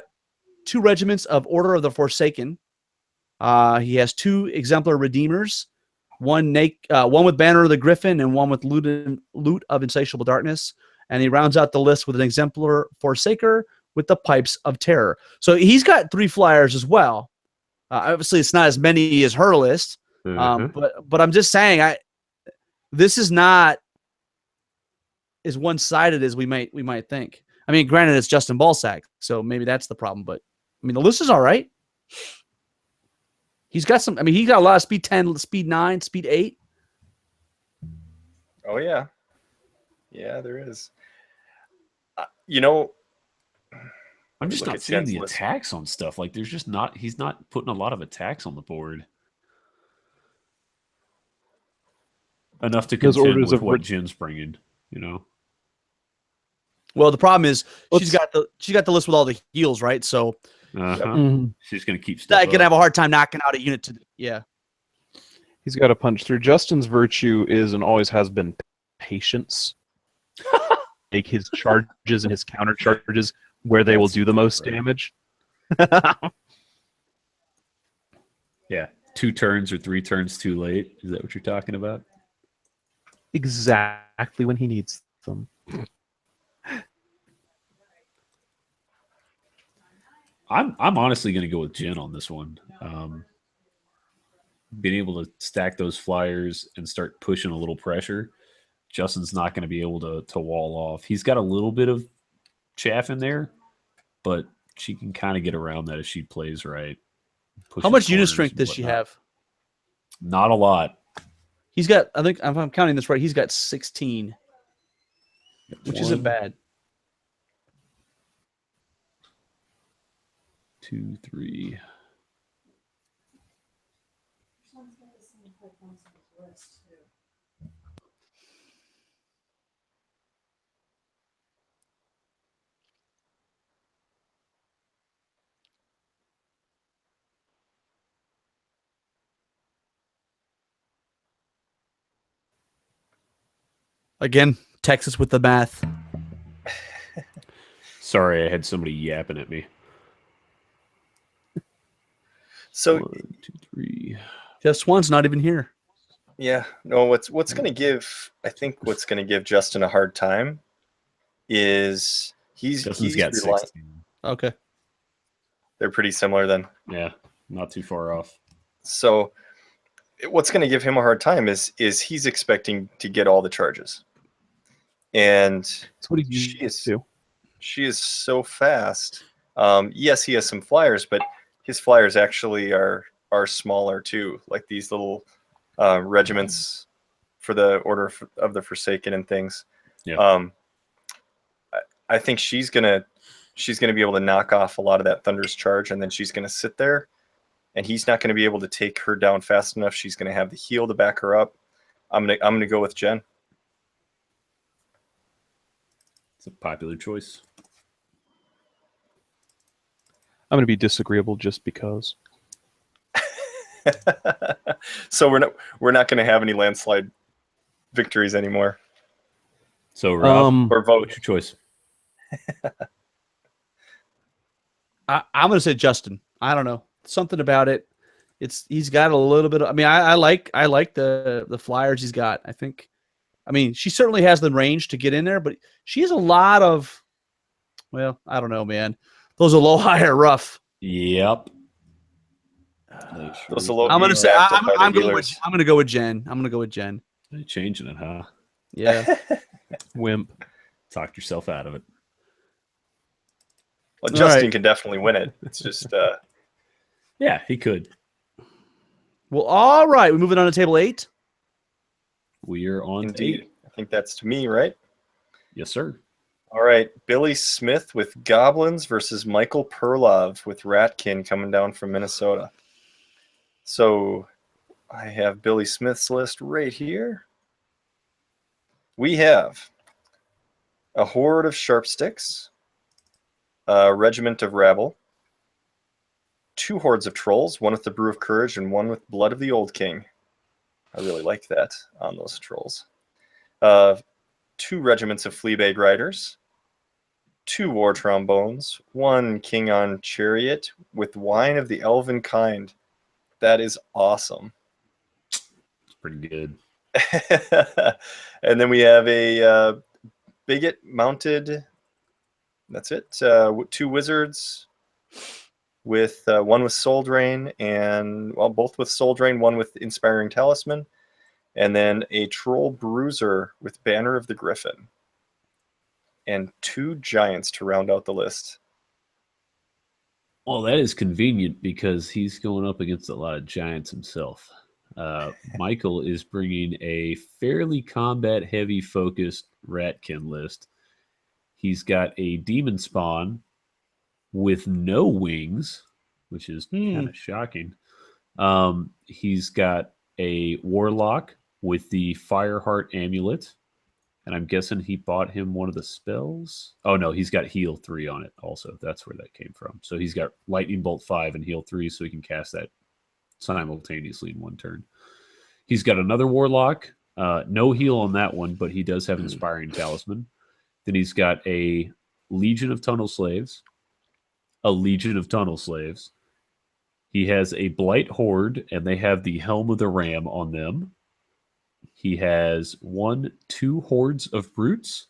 2 regiments of Order of the Forsaken. He has 2 Exemplar Redeemers, one with Banner of the Griffin and one with Loot of Insatiable Darkness. And he rounds out the list with an Exemplar Forsaker with the Pipes of Terror. So he's got 3 flyers as well. Obviously, it's not as many as her list, but I'm just saying, this is not as one-sided as we might think. I mean, granted, it's Justin Balsack, so maybe that's the problem. But I mean, the list is all right. He's got some. I mean, he got a lot of speed 10, speed 9, speed 8. Oh yeah, yeah, there is. You know, I'm just look not at seeing Jen's the list. attacks on stuff. Like, there's just not. He's not putting a lot of attacks on the board. Enough to Those contend orders with of what Jen's bringing. You know. Well, the problem is she's got the list with all the heals, right? So She's gonna keep I stuff can have up. a hard time knocking out a unit to yeah. He's got to punch through. Justin's virtue is and always has been patience. Make his charges and his counter charges where they will do the most damage. Yeah, 2 turns or 3 turns too late. Is that what you're talking about? Exactly when he needs them. I'm honestly going to go with Jen on this one. Being able to stack those flyers and start pushing a little pressure, Justin's not going to be able to wall off. He's got a little bit of chaff in there, but she can kind of get around that if she plays right. How much unit strength does she have? Not a lot. He's got, I think, if I'm counting this right, he's got 16, which isn't bad. 2, 3. Again, Texas with the math. Sorry, I had somebody yapping at me. So 1, 2, 3. Jeff Swan's not even here. yeah, no. What's going to give? I think what's going to give Justin a hard time is Justin's got relying. 16. Okay. They're pretty similar then. Yeah, not too far off. So what's going to give him a hard time is he's expecting to get all the charges, and That's what he's used to. She is so fast. Yes, he has some flyers, but his flyers actually are smaller too, like these little regiments for the Order of the Forsaken and things. Yeah. I think she's gonna be able to knock off a lot of that Thunder's charge, and then she's gonna sit there, and he's not gonna be able to take her down fast enough. She's gonna have the heal to back her up. I'm gonna go with Jen. It's a popular choice. I'm going to be disagreeable just because. So we're not going to have any landslide victories anymore. So Rob, or vote. What's your choice? I'm going to say Justin. I don't know. Something about it. He's got a little bit of, I mean, I like the flyers he's got. I think, I mean, she certainly has the range to get in there, but she has a lot of, well, I don't know, man. Those are low, high, or rough. Yep. Those are low. I'm going to say, I'm going to go with Jen. I'm going to go with Jen. You're changing it, huh? Yeah. Wimp. Talked yourself out of it. Well, Justin can definitely win it. It's just, yeah, he could. Well, all right. We're moving on to table 8. We are on indeed. 8. I think that's to me, right? Yes, sir. All right, Billy Smith with Goblins versus Michael Perlov with Ratkin coming down from Minnesota. So I have Billy Smith's list right here. We have a horde of sharpsticks, a regiment of rabble, 2 hordes of trolls, one with the Brew of Courage and one with Blood of the Old King. I really like that on those trolls. 2 regiments of Fleabag Riders, 2 War Trombones, 1 King on Chariot with Wine of the Elven Kind. That is awesome. It's pretty good. And then we have a Bigot mounted. That's it. 2 Wizards with 1 with Soul Drain and, well, both with Soul Drain, 1 with Inspiring Talisman. and then a Troll Bruiser with Banner of the Griffin, and 2 Giants to round out the list. Well, that is convenient because he's going up against a lot of giants himself. Michael is bringing a fairly combat-heavy focused Ratkin list. He's got a Demon Spawn with no wings, which is kind of shocking. He's got a Warlock with the Fireheart Amulet, and I'm guessing he bought him one of the spells. Oh, no, he's got Heal 3 on it also. That's where that came from. So he's got Lightning Bolt 5 and Heal 3, so he can cast that simultaneously in one turn. He's got another Warlock. No heal on that one, but he does have Inspiring Talisman. Then he's got a Legion of Tunnel Slaves. A Legion of Tunnel Slaves. He has a Blight Horde, and they have the Helm of the Ram on them. He has 2 hordes of brutes.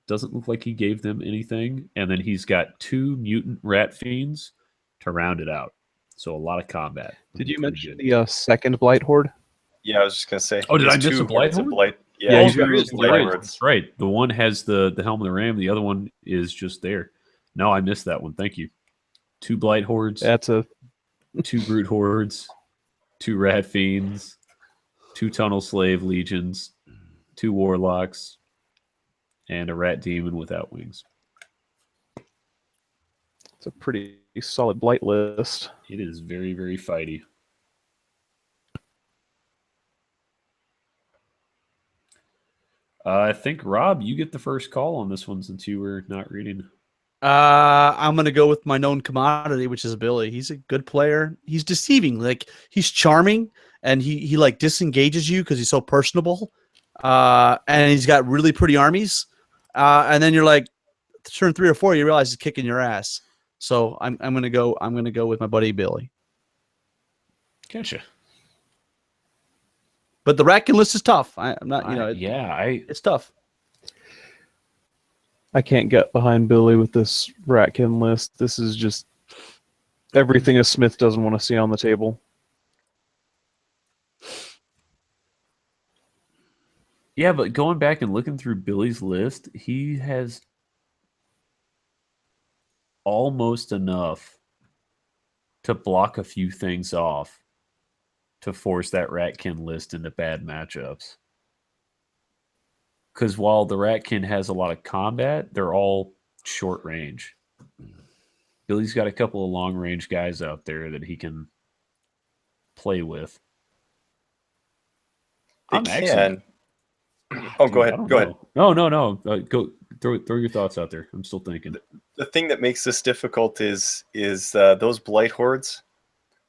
Doesn't look like he gave them anything. And then he's got 2 mutant rat fiends to round it out. So a lot of combat. Did you mention the second Blight Horde? Yeah, I was just going to say. Oh, did I there's miss a 2 Blight hordes of Horde? Yeah, Yeah, he's got he's 2 got Blight Blight Hordes. That's right. The one has the Helm of the Ram. The other one is just there. No, I missed that one. Thank you. 2 Blight Hordes. That's a 2 Brute Hordes. 2 Rat Fiends. 2 Tunnel Slave Legions. 2 Warlocks. And a Rat Demon without wings. it's a pretty solid Blight list. It is very, very fighty. I think, Rob, you get the first call on this one since you were not reading. I'm gonna go with my known commodity, which is Billy. He's a good player. He's deceiving. Like, he's charming, and he like disengages you because he's so personable. And he's got really pretty armies. And then you're like, turn 3 or 4, you realize he's kicking your ass. So I'm gonna go with my buddy Billy. Gotcha. But the Ratkin list is tough. I'm not, it's tough. I can't get behind Billy with this Ratkin list. This is just everything a Smith doesn't want to see on the table. Yeah, but going back and looking through Billy's list, he has almost enough to block a few things off to force that Ratkin list into bad matchups. Because while the Ratkin has a lot of combat, they're all short range. Billy's got a couple of long range guys out there that he can play with. He can. Oh, go ahead. Go ahead. No. Go throw your thoughts out there. I'm still thinking. The thing that makes this difficult is those Blight Hordes.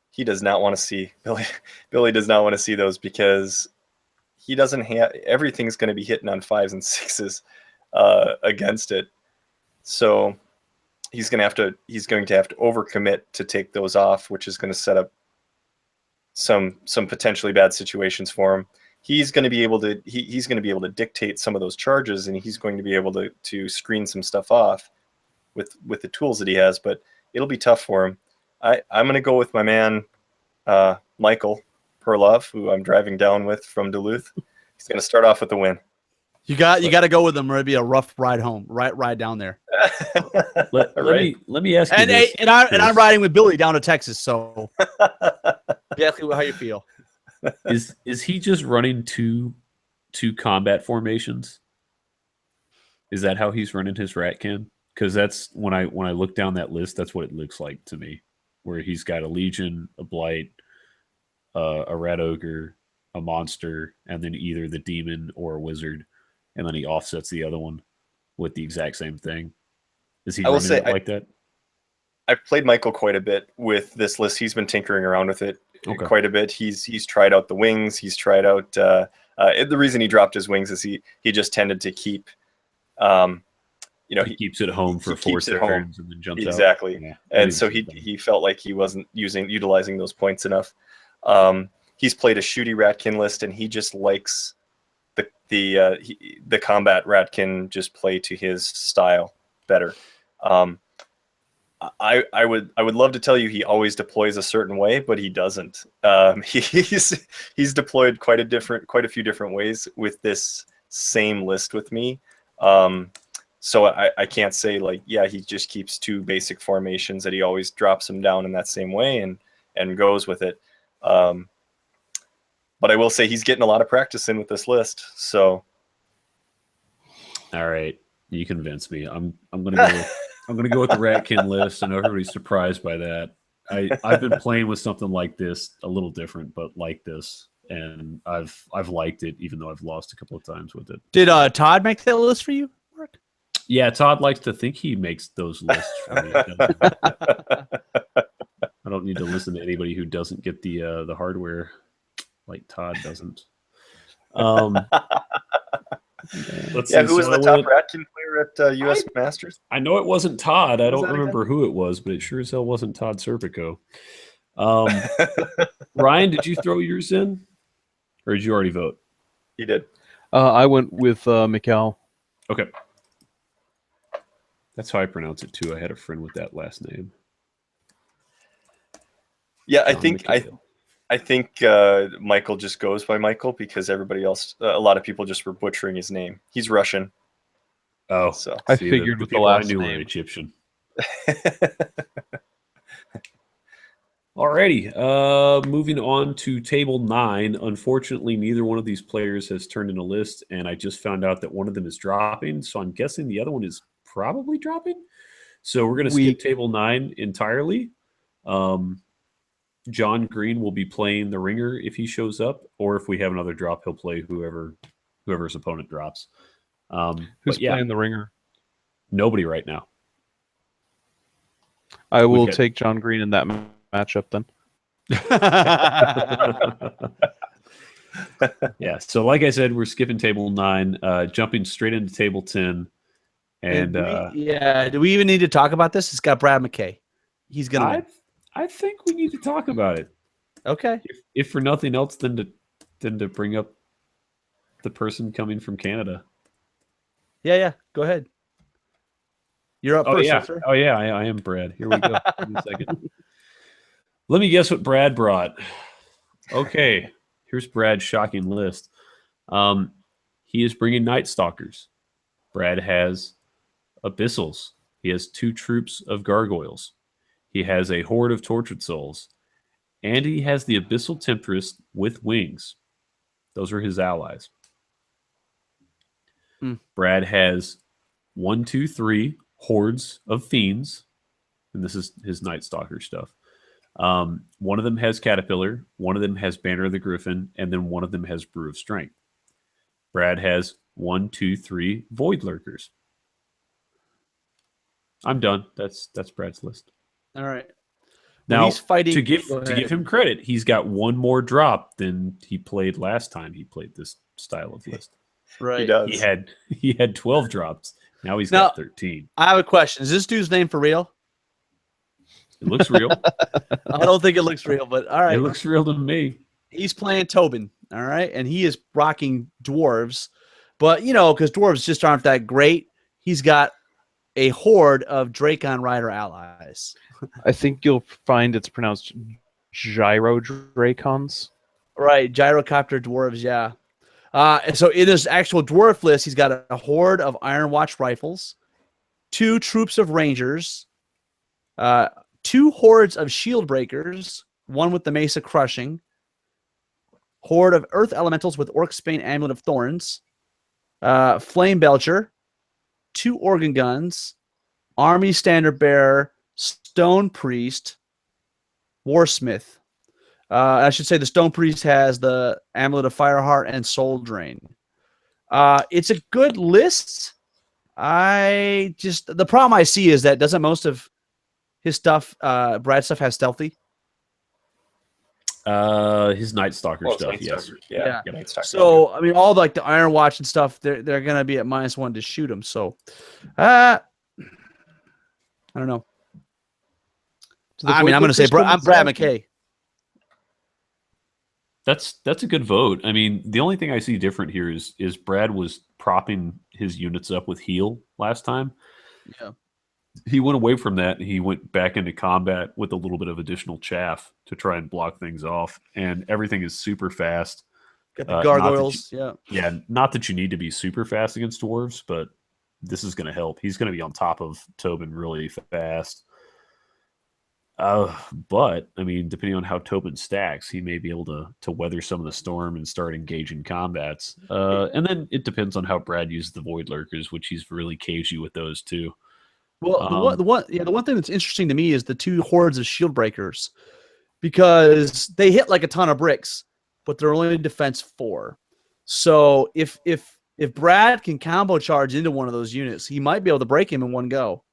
He does not want to see Billy does not want to see those because he doesn't have everything's going to be hitting on 5s and 6s against it. So he's going to have to overcommit to take those off, which is going to set up some potentially bad situations for him. He's going to be able to dictate some of those charges, and he's going to be able to screen some stuff off with the tools that he has, but it'll be tough for him. I'm going to go with my man, Michael Perlov, who I'm driving down with from Duluth. He's going to start off with the win. You got to go with him, or it'd be a rough ride home, ride down there. Let me ask you and this, I'm riding with Billy down to Texas, so exactly how you feel. Is he just running two combat formations? Is that how he's running his Ratkin? Because that's when I look down that list, that's what it looks like to me. Where he's got a Legion, a Blight, a Rat Ogre, a Monster, and then either the Demon or a Wizard, and then he offsets the other one with the exact same thing. Is he running it like that? I've played Michael quite a bit with this list. He's been tinkering around with it quite a bit. He's tried out the wings. He's tried out the reason he dropped his wings is he just tended to keep he keeps it home for 4 turns and then jumps out. Exactly. Yeah, and so he felt like he wasn't utilizing those points enough. He's played a shooty Ratkin list, and he just likes the combat Ratkin just play to his style better. I would love to tell you he always deploys a certain way, but he doesn't. He's deployed quite a few different ways with this same list with me. So I can't say like, yeah, he just keeps two basic formations that he always drops them down in that same way and goes with it. But I will say he's getting a lot of practice in with this list. So, all right, you convinced me. I'm gonna go. I'm gonna go with the Ratkin list. I know everybody's surprised by that. I've been playing with something like this, a little different, but like this, and I've liked it, even though I've lost a couple of times with it. Did Todd make that list for you, Mark? Yeah, Todd likes to think he makes those lists for me. I don't need to listen to anybody who doesn't get the hardware like Todd doesn't. Let's see. Who was the top Ratkin player at U.S. Masters? I know it wasn't Todd. I don't remember who it was, but it sure as hell wasn't Todd Serpico. Ryan, did you throw yours in? Or did you already vote? He did. I went with Mikhail. Okay. That's how I pronounce it, too. I had a friend with that last name. Yeah, I think Michael just goes by Michael because everybody else, a lot of people just were butchering his name. He's Russian. Oh, so I figured with the last name. Were Egyptian. Alrighty, moving on to table 9. Unfortunately, neither one of these players has turned in a list, and I just found out that one of them is dropping, so I'm guessing the other one is probably dropping. So we're going to skip table 9 entirely. John Green will be playing the ringer if he shows up, or if we have another drop, he'll play whoever's opponent drops. Who's playing the ringer? Nobody right now. I will take John Green in that matchup then. Yeah, so like I said, we're skipping table 9, jumping straight into table 10. And do we even need to talk about this? It's got Brad McKay. He's gonna win. I think we need to talk about it. Okay. If for nothing else than to bring up the person coming from Canada. Yeah. Go ahead. You're up first, yeah. sir. Oh yeah, I am Brad. Here we go. Give me a second. Let me guess what Brad brought. Okay, here's Brad's shocking list. He is bringing Night Stalkers. Brad has Abyssals. He has 2 troops of Gargoyles. He has a horde of Tortured Souls. And he has the Abyssal Temptress with wings. Those are his allies. Brad has 1, 2, 3 hordes of Fiends. And this is his Night Stalker stuff. One of them has Caterpillar. One of them has Banner of the Griffin. And then one of them has Brew of Strength. Brad has 1, 2, 3 Void Lurkers. I'm done. That's Brad's list. All right. Now, he's fighting to give him credit, he's got one more drop than he played last time he played this style of list. Right. He does. He had 12 drops. Now he's got 13. I have a question. Is this dude's name for real? It looks real. I don't think it looks real, but all right. It looks real to me. He's playing Tobin, all right? And he is rocking dwarves. But, because dwarves just aren't that great, he's got a horde of Dracon Rider allies. I think you'll find it's pronounced Gyro Dracons. Right, Gyrocopter dwarves, yeah. And so in his actual dwarf list, he's got a horde of Iron Watch rifles, 2 troops of Rangers, 2 hordes of Shield Breakers, 1 with the Mesa Crushing, horde of Earth Elementals with Orcsbane Amulet of Thorns, Flame Belcher, 2 Organ Guns, Army Standard Bearer, Stone Priest, Warsmith. I should say the Stone Priest has the Amulet of Fireheart and Soul Drain. It's a good list. The problem I see is that doesn't most of his stuff, Brad's stuff, has stealthy? His Night Stalker stuff, Night yes. Stalker. Yeah. Night Stalker. So, I mean, all the Iron Watch and stuff, they're going to be at -1 to shoot him. So, I don't know. I'm going to say I'm Brad McKay. That's a good vote. I mean, the only thing I see different here is Brad was propping his units up with heal last time. Yeah. he went away from that. And he went back into combat with a little bit of additional chaff to try and block things off. And everything is super fast. Got the Not that gargoyles. you- Yeah. Yeah, not that you need to be super fast against dwarves, but this is going to help. He's going to be on top of Tobin really fast. But I mean, depending on how Tobin stacks, he may be able to weather some of the storm and start engaging combats. And then it depends on how Brad uses the Void Lurkers, which he's really cagey with those too. Well, the one thing that's interesting to me is the 2 hordes of shield breakers, because they hit like a ton of bricks, but they're only defense 4. So if Brad can combo charge into one of those units, he might be able to break him in one go.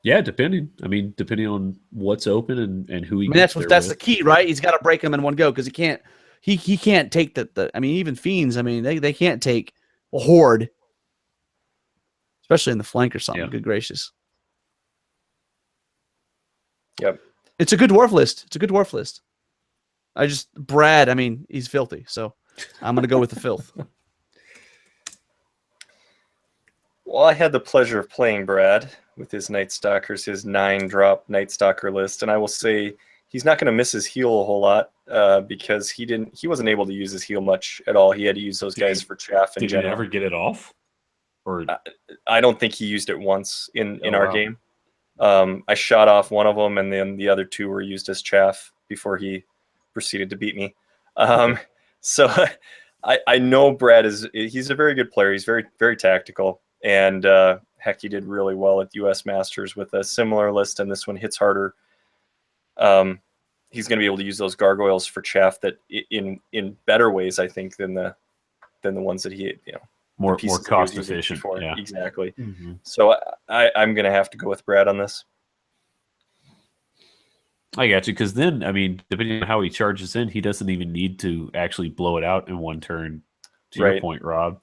Yeah, depending. I mean, depending on what's open and who he. I mean, gets that's there the key, right? He's got to break him in one go because he can't take the. I mean, even fiends. I mean, they can't take a horde, especially in the flank or something. Yeah. Good gracious. Yep. It's a good dwarf list. Brad. I mean, he's filthy, so I'm gonna go with the filth. Well, I had the pleasure of playing Brad with his Night Stalkers, his 9-drop Night Stalker list, and I will say he's not going to miss his heal a whole lot because he wasn't able to use his heal much at all. He had to use those guys for chaff in Did general. you ever get it off? Or I don't think he used it once in Oh, our wow. game. I shot off one of them, and then the other 2 were used as chaff before he proceeded to beat me. So I know Brad he's a very good player. He's very, very tactical. And heck, he did really well at U.S. Masters with a similar list, and this one hits harder. He's going to be able to use those gargoyles for chaff that in better ways, I think, than the ones that he more pieces that he was cost using efficient? before. Yeah. Exactly. Mm-hmm. So I'm going to have to go with Brad on this. I got you, because then, I mean, depending on how he charges in, he doesn't even need to actually blow it out in one turn. To your Right. point, Rob,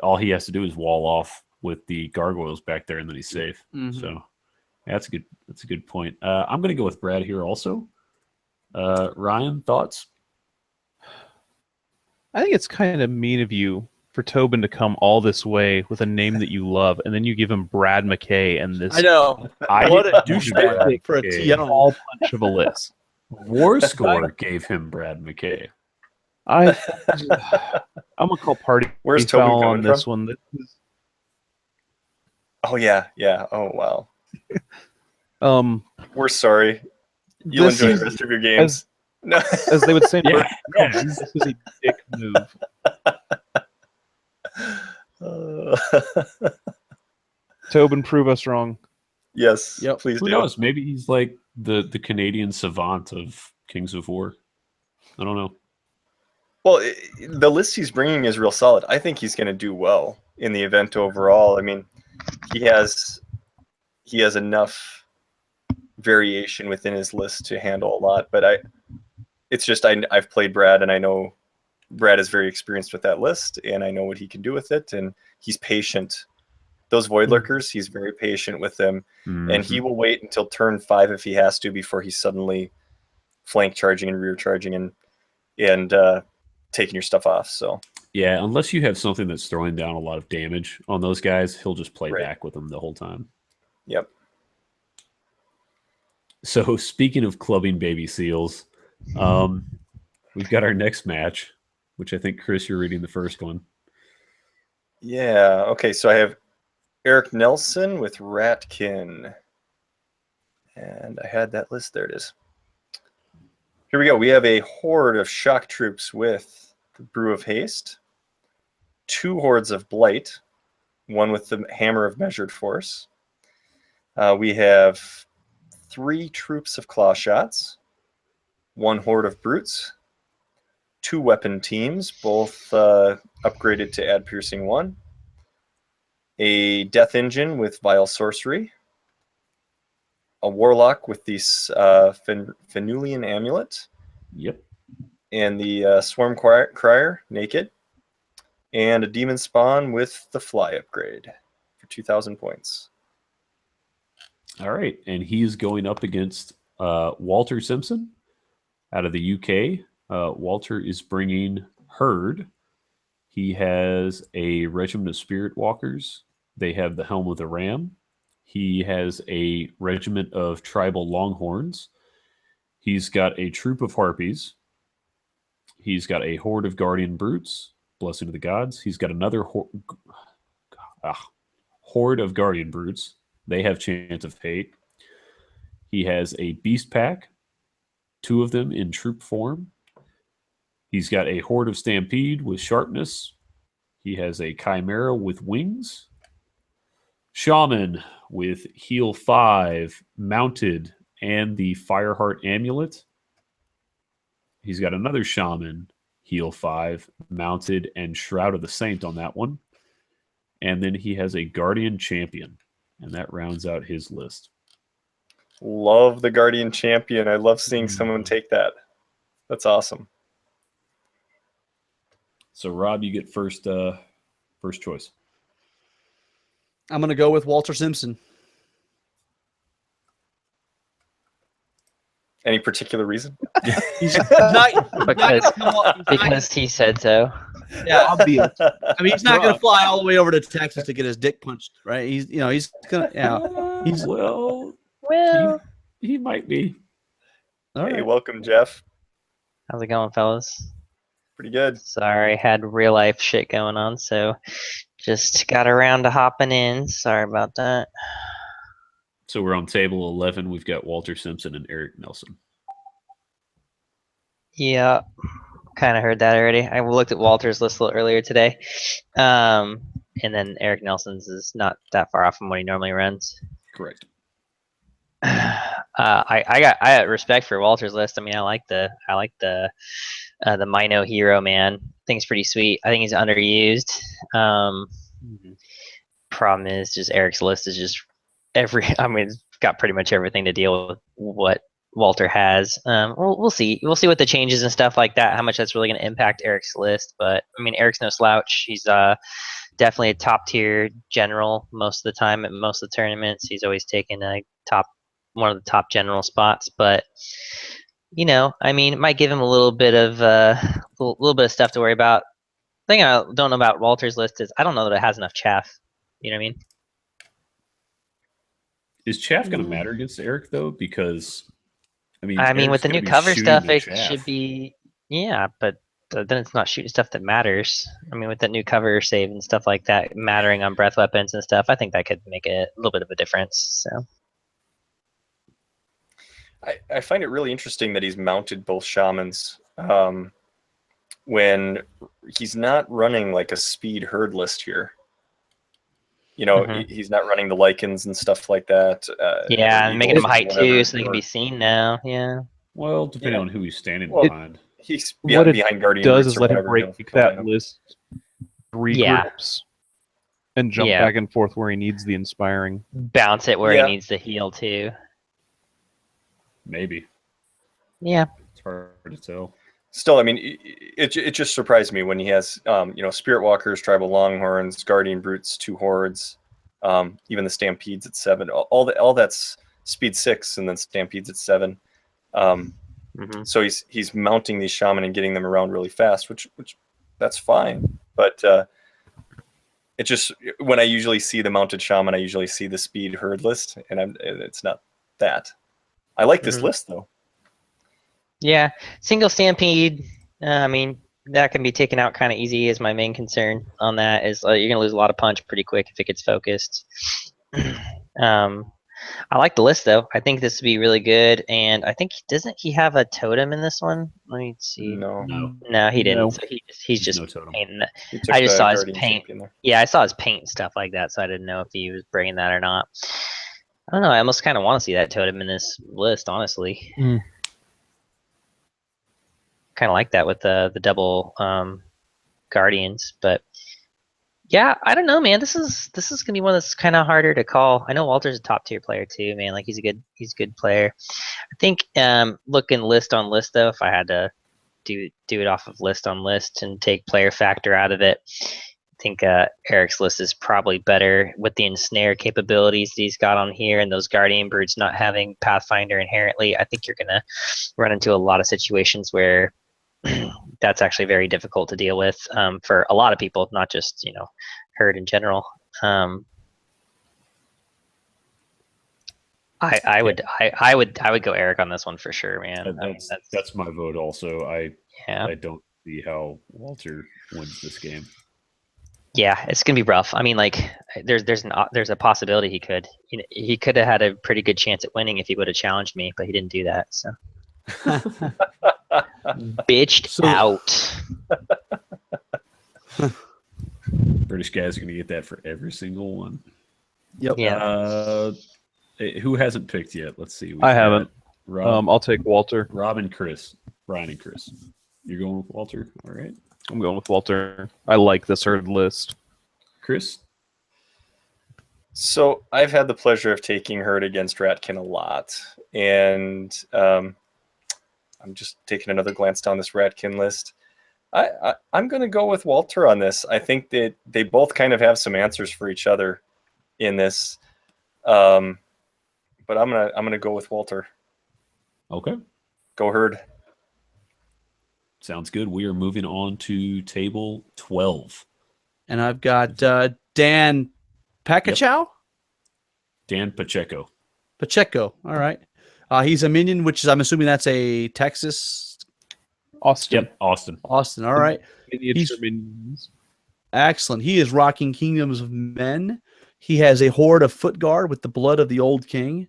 all he has to do is wall off with the gargoyles back there, and then he's safe. Mhm. So that's a good point. I'm going to go with Brad here also. Ryan, thoughts? I think it's kind of mean of you for Tobin to come all this way with a name that you love, and then you give him Brad McKay and this I know. What a douchebag for a McKay. TO. all punch of a list. War Score gave him Brad McKay. I'm gonna call party Where's Tobin foul on coming this from? one. This is, Oh yeah. Oh wow. We're sorry. You'll This enjoy is- the rest of your games. No. as they would say, in Yeah, Berkeley, this is a dick move. Tobin, prove us wrong. Yes. Yep. Please Who do. knows? Maybe he's like the Canadian savant of Kings of War. I don't know. Well, the list he's bringing is real solid. I think he's going to do well in the event overall. I mean, he has enough variation within his list to handle a lot. But I've played Brad, and I know Brad is very experienced with that list, and I know what he can do with it. And he's patient. Those Void Lurkers, he's very patient with them, and he will wait until turn 5 if he has to before he's suddenly flank charging and rear charging and taking your stuff off. So Yeah, unless you have something that's throwing down a lot of damage on those guys, he'll just play Right. back with them the whole time. yep. So speaking of clubbing baby seals, we've got our next match, which I think, Chris, you're reading the first one. Yeah. Okay. So I have Erik Nelson with Ratkin, and I had that list. There it is. Here we go. We have a horde of shock troops with the Brew of Haste, 2 hordes of Blight, one with the Hammer of Measured Force. We have 3 troops of Claw Shots, 1 horde of Brutes, 2 weapon teams, both upgraded to add Piercing 1, a Death Engine with Vile Sorcery, a Warlock with the Phaneuf Amulet, Yep. and the Swarm Crier, Naked, and a Demon Spawn with the Fly upgrade for 2,000 points. All right. And he's going up against Walter Simpson out of the UK. Walter is bringing Herd. He has a regiment of Spirit Walkers. They have the Helm of the Ram, He has a regiment of tribal longhorns. He's got a troop of harpies. He's got a horde of guardian brutes, blessing of the gods. He's got another horde of guardian brutes. They have chance of hate. He has a beast pack, 2 of them in troop form. He's got a horde of stampede with sharpness. He has a chimera with wings. Shaman with heal 5, mounted, and the Fireheart amulet. He's got another shaman, heal 5, mounted, and Shroud of the Saint on that one. And then he has a guardian champion, and that rounds out his list. Love the guardian champion. I love seeing someone take that. That's awesome. So Rob, you get first choice. I'm going to go with Walter Simpson. Any particular reason? He's not because he said so. Yeah, obvious. I mean, he's not going to fly all the way over to Texas to get his dick punched, right? He's going to, he's well, he might be. All right. Hey, welcome, Jeff. How's it going, fellas? Pretty good. Sorry, had real life shit going on, so just got around to hopping in. Sorry about that. So we're on table 11. We've got Walter Simpson and Erik Nelson. Yeah, kind of heard that already. I looked at Walter's list a little earlier today. And then Erik Nelson's is not that far off from what he normally runs. Correct. I got respect for Walter's list. I mean, I like the Mino hero, man. I think it's pretty sweet. I think he's underused. Problem is just Erik's list is just it's got pretty much everything to deal with what Walter has. We'll see. We'll see what the changes and stuff like that, how much that's really going to impact Erik's list. But I mean, Erik's no slouch. He's definitely a top tier general most of the time at most of the tournaments. He's always taken one of the top general spots. But I mean, it might give him a little bit of stuff to worry about. The thing I don't know about Walter's list is I don't know that it has enough chaff. You know what I mean? Is chaff going to matter against Erik though? Because I mean, with Erik's the new gonna be cover shooting stuff, the it chaff. should be but then it's not shooting stuff that matters. I mean, with the new cover save and stuff like that mattering on breath weapons and stuff, I think that could make a little bit of a difference. So I find it really interesting that he's mounted both shamans when he's not running like a speed herd list here. He's not running the lichens and stuff like that. and making them height too, so they can be seen now. Yeah. Well, depending on who he's standing behind. He's What it behind Guardian. does Roots is or let him whatever, break that list 3 groups and jump back and forth where he needs the inspiring. Bounce it where he needs the heal too. Maybe. Yeah. It's hard to tell. Still, I mean, it just surprised me when he has, Spirit Walkers, Tribal Longhorns, Guardian Brutes, 2 hordes, even the Stampedes at 7. All that's speed 6, and then Stampedes at 7. So he's mounting these shaman and getting them around really fast, which that's fine. But it just, when I usually see the mounted shaman, I usually see the speed herd list, and it's not that. I like this list though. Yeah, single stampede. I mean, that can be taken out kind of easy. Is my main concern on that is you're gonna lose a lot of punch pretty quick if it gets focused. I like the list though. I think this would be really good, and I think doesn't he have a totem in this one? Let me see. No, he didn't. No. So he's just no totem. painting. I just saw his paint. Yeah, I saw his paint and stuff like that, so I didn't know if he was bringing that or not. I don't know. I almost kind of want to see that totem in this list, honestly. Kind of like that with the double guardians, but yeah, I don't know, man. This is gonna be one that's kind of harder to call. I know Walter's a top tier player too, man. Like he's a good player. I think looking list on list though, if I had to do it off of list on list and take player factor out of it, I think Erik's list is probably better with the ensnare capabilities he's got on here and those guardian brutes not having Pathfinder inherently. I think you're gonna run into a lot of situations where that's actually very difficult to deal with for a lot of people, not just herd in general. I would go Erik on this one for sure, man. I mean, That's my vote also. yeah. I don't see how Walter wins this game. Yeah, it's gonna be rough. I mean, like, there's a possibility he could have had a pretty good chance at winning if he would have challenged me, but he didn't do that. So bitched out. British guys are going to get that for every single one. Yep. Yeah. Who hasn't picked yet? Let's see. I haven't. Rob, I'll take Walter. Rob and Chris. Brian and Chris. You're going with Walter? All right. I'm going with Walter. I like this herd list. Chris? So I've had the pleasure of taking Herd against Ratkin a lot, and I'm just taking another glance down this Ratkin list. I'm going to go with Walter on this. I think that they both kind of have some answers for each other in this, but I'm gonna go with Walter. Okay. Go Herd. Sounds good. We are moving on to table 12. And I've got Dan Pachecho? Dan Pachecho. Pachecho. All right. He's a minion, which is, I'm assuming that's a Texas. Austin. Yep, Austin. Austin. All right. Miniature minions. Excellent. He is rocking Kingdoms of Men. He has a horde of foot guard with the blood of the old king.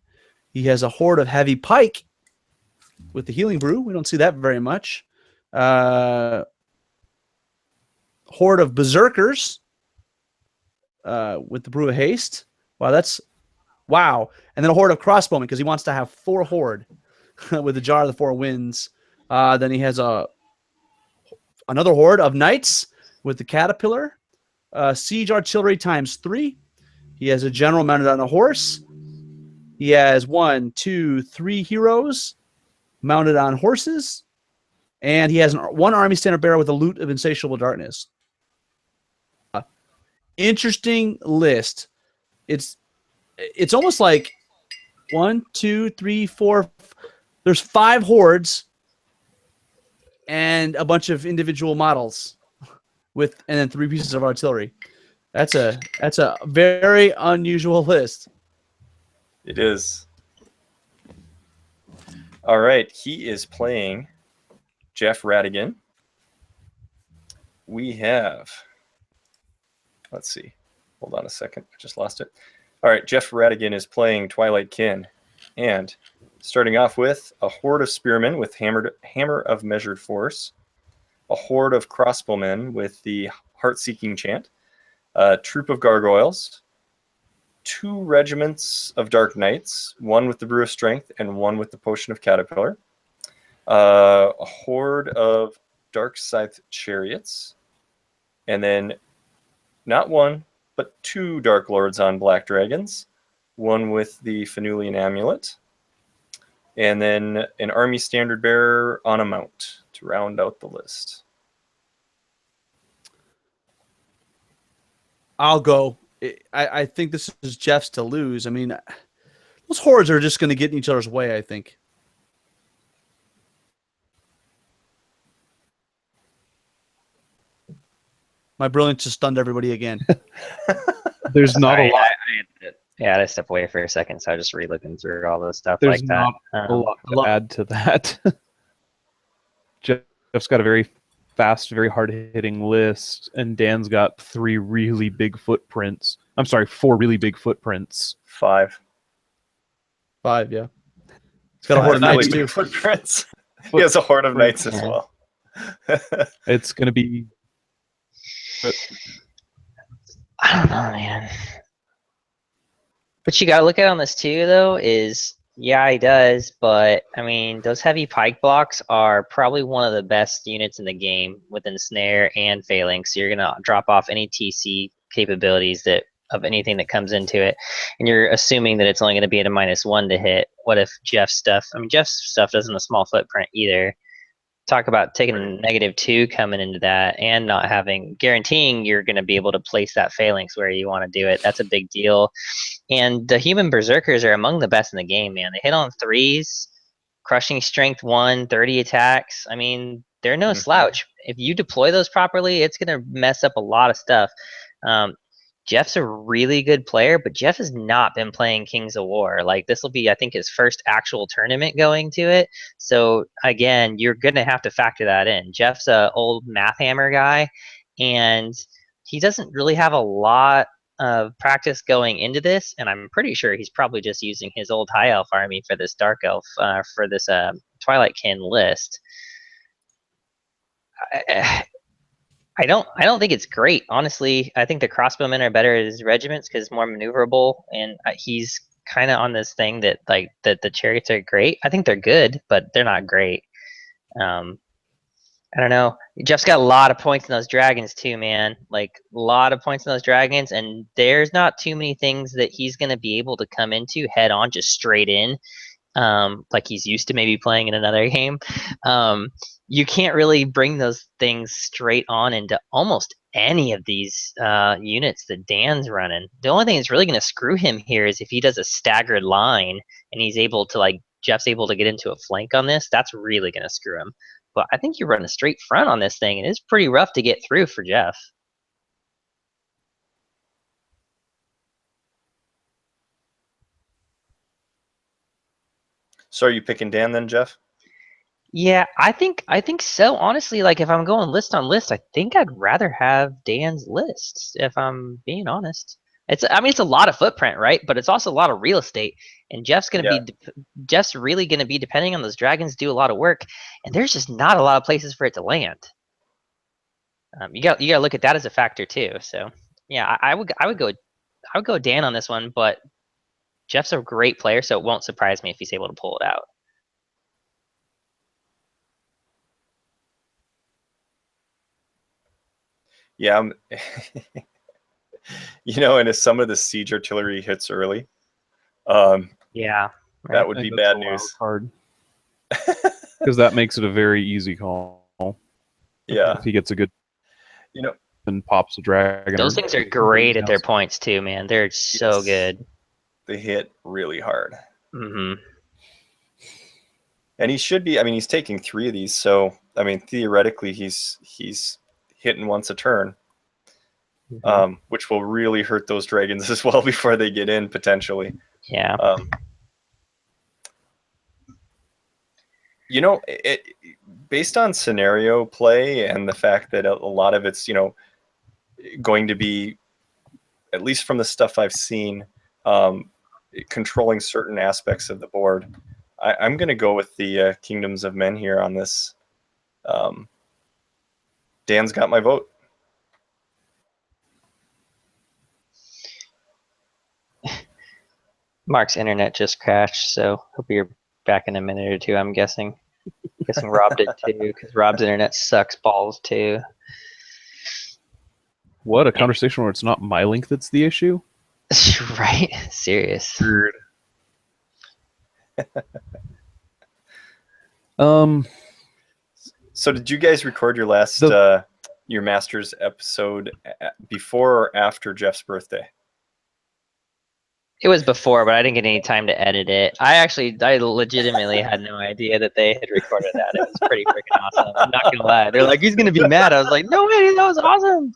He has a horde of heavy pike with the healing brew. We don't see that very much. Horde of berserkers with the brew of haste. Wow. And then a horde of crossbowmen because he wants to have 4 horde with the jar of the 4 winds. Then he has another horde of knights with the caterpillar. Siege artillery times 3. He has a general mounted on a horse. He has 1, 2, 3 heroes mounted on horses. And he has 1 army standard bearer with a loot of insatiable darkness. Interesting list. It's almost like 1, 2, 3, 4. There's 5 hordes and a bunch of individual models and then 3 pieces of artillery. That's a very unusual list. It is. All right. He is playing Jeff Radigan. We have, let's see. Hold on a second. I just lost it. All right. Jeff Radigan is playing Twilight Kin. And starting off with a horde of spearmen with hammer of measured force, a horde of crossbowmen with the heart-seeking chant, a troop of gargoyles, 2 regiments of dark knights, 1 with the brew of strength and 1 with the potion of caterpillar, a horde of dark scythe chariots, and then not 1 but 2 dark lords on black dragons, 1 with the Phaneuf amulet, and then an army standard bearer on a mount to round out the list. I'll go. I think this is Jeff's to lose. I mean, those hordes are just going to get in each other's way, I think. My brilliance just stunned everybody again. There's not a lot. I had to step away for a second, so I was just re-looking through all this stuff There's like that. not a lot to add to that. Jeff's got a very fast, very hard-hitting list, and Dan's got 3 really big footprints. I'm sorry, 4 really big footprints. 5. 5, yeah. It's got a horde of knights too. Footprints. He has a horde of knights as well. It's going to be... I don't know, man. What you got to look at on this too, though, is yeah, he does, but I mean, those heavy pike blocks are probably one of the best units in the game within snare and phalanx. So you're gonna drop off any TC capabilities of anything that comes into it, and you're assuming that it's only going to be at a -1 to hit. What if Jeff's stuff? I mean, Jeff's stuff doesn't have a small footprint either. Talk about taking a -2 coming into that and not guaranteeing you're going to be able to place that phalanx where you want to do it. That's a big deal. And the human berserkers are among the best in the game, man. They hit on 3s, crushing strength 1, 30 attacks. I mean, they're no slouch. If you deploy those properly, it's going to mess up a lot of stuff. Jeff's a really good player, but Jeff has not been playing Kings of War. Like, this will be, I think, his first actual tournament going to it. So again, you're gonna have to factor that in. Jeff's a old math hammer guy, and he doesn't really have a lot of practice going into this. And I'm pretty sure he's probably just using his old high elf army for this dark elf for this Twilight Kin list. I don't think it's great, honestly. I think the crossbowmen are better as regiments because more maneuverable, and he's kind of on this thing that like that the chariots are great. I think they're good, but they're not great. I don't know. Jeff's got a lot of points in those dragons too, man. Like a lot of points in those dragons, and there's not too many things that he's gonna be able to come into head on, just straight in, like he's used to maybe playing in another game. You can't really bring those things straight on into almost any of these units that Dan's running. The only thing that's really going to screw him here is if he does a staggered line and he's able to, like, Jeff's able to get into a flank on this, that's really going to screw him. But I think you run a straight front on this thing, and it's pretty rough to get through for Jeff. So are you picking Dan then, Jeff? Yeah, I think so. Honestly, like if I'm going list on list, I think I'd rather have Dan's lists, if I'm being honest. I mean, it's a lot of footprint, right? But it's also a lot of real estate, and Jeff's really gonna be depending on those dragons to do a lot of work, and there's just not a lot of places for it to land. You got to look at that as a factor too. So yeah, I would go Dan on this one, but Jeff's a great player, so it won't surprise me if he's able to pull it out. Yeah, you know, and if some of the siege artillery hits early, Yeah, that would be bad news. Because that makes it a very easy call. Yeah, if he gets a good, you know, and pops a dragon. those things are great at their points too, man. They're so good. They hit really hard. Mm-hmm. And he should be. I mean, he's taking 3 of these, so I mean, theoretically, he's hitting once a turn, which will really hurt those dragons as well before they get in potentially. Yeah. You know, based on scenario play and the fact that a lot of it's, you know, going to be, at least from the stuff I've seen, controlling certain aspects of the board, I'm going to go with the Kingdoms of Men here on this. Dan's got my vote. Mark's internet just crashed, so he'll be back in a minute or two, I'm guessing. Guessing Rob did too, because Rob's internet sucks balls too. What, a conversation where it's not my link that's the issue? Right? Serious. Weird. So did you guys record your last your Masters episode before or after Jeff's birthday? It was before, but I didn't get any time to edit it. I legitimately had no idea that they had recorded that. It was pretty freaking awesome. I'm not gonna lie. They're like, he's gonna be mad. I was like, no way, that was awesome.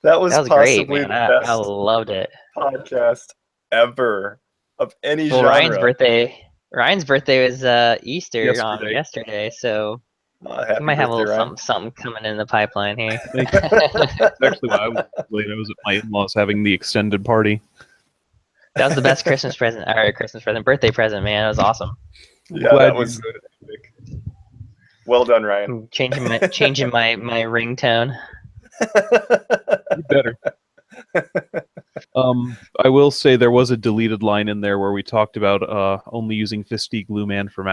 That was great, possibly man. the best I loved it. podcast ever of any genre. Ryan's birthday was Easter yesterday, so happy we might have a birthday, little something coming in the pipeline here. That's actually why I was late. I was at my in-laws having the extended party. That was the best birthday present, man. It was awesome. Yeah, that was good. Well done, Ryan. I'm changing my ringtone. You better. I will say there was a deleted line in there where we talked about only using Fisty Glue Man for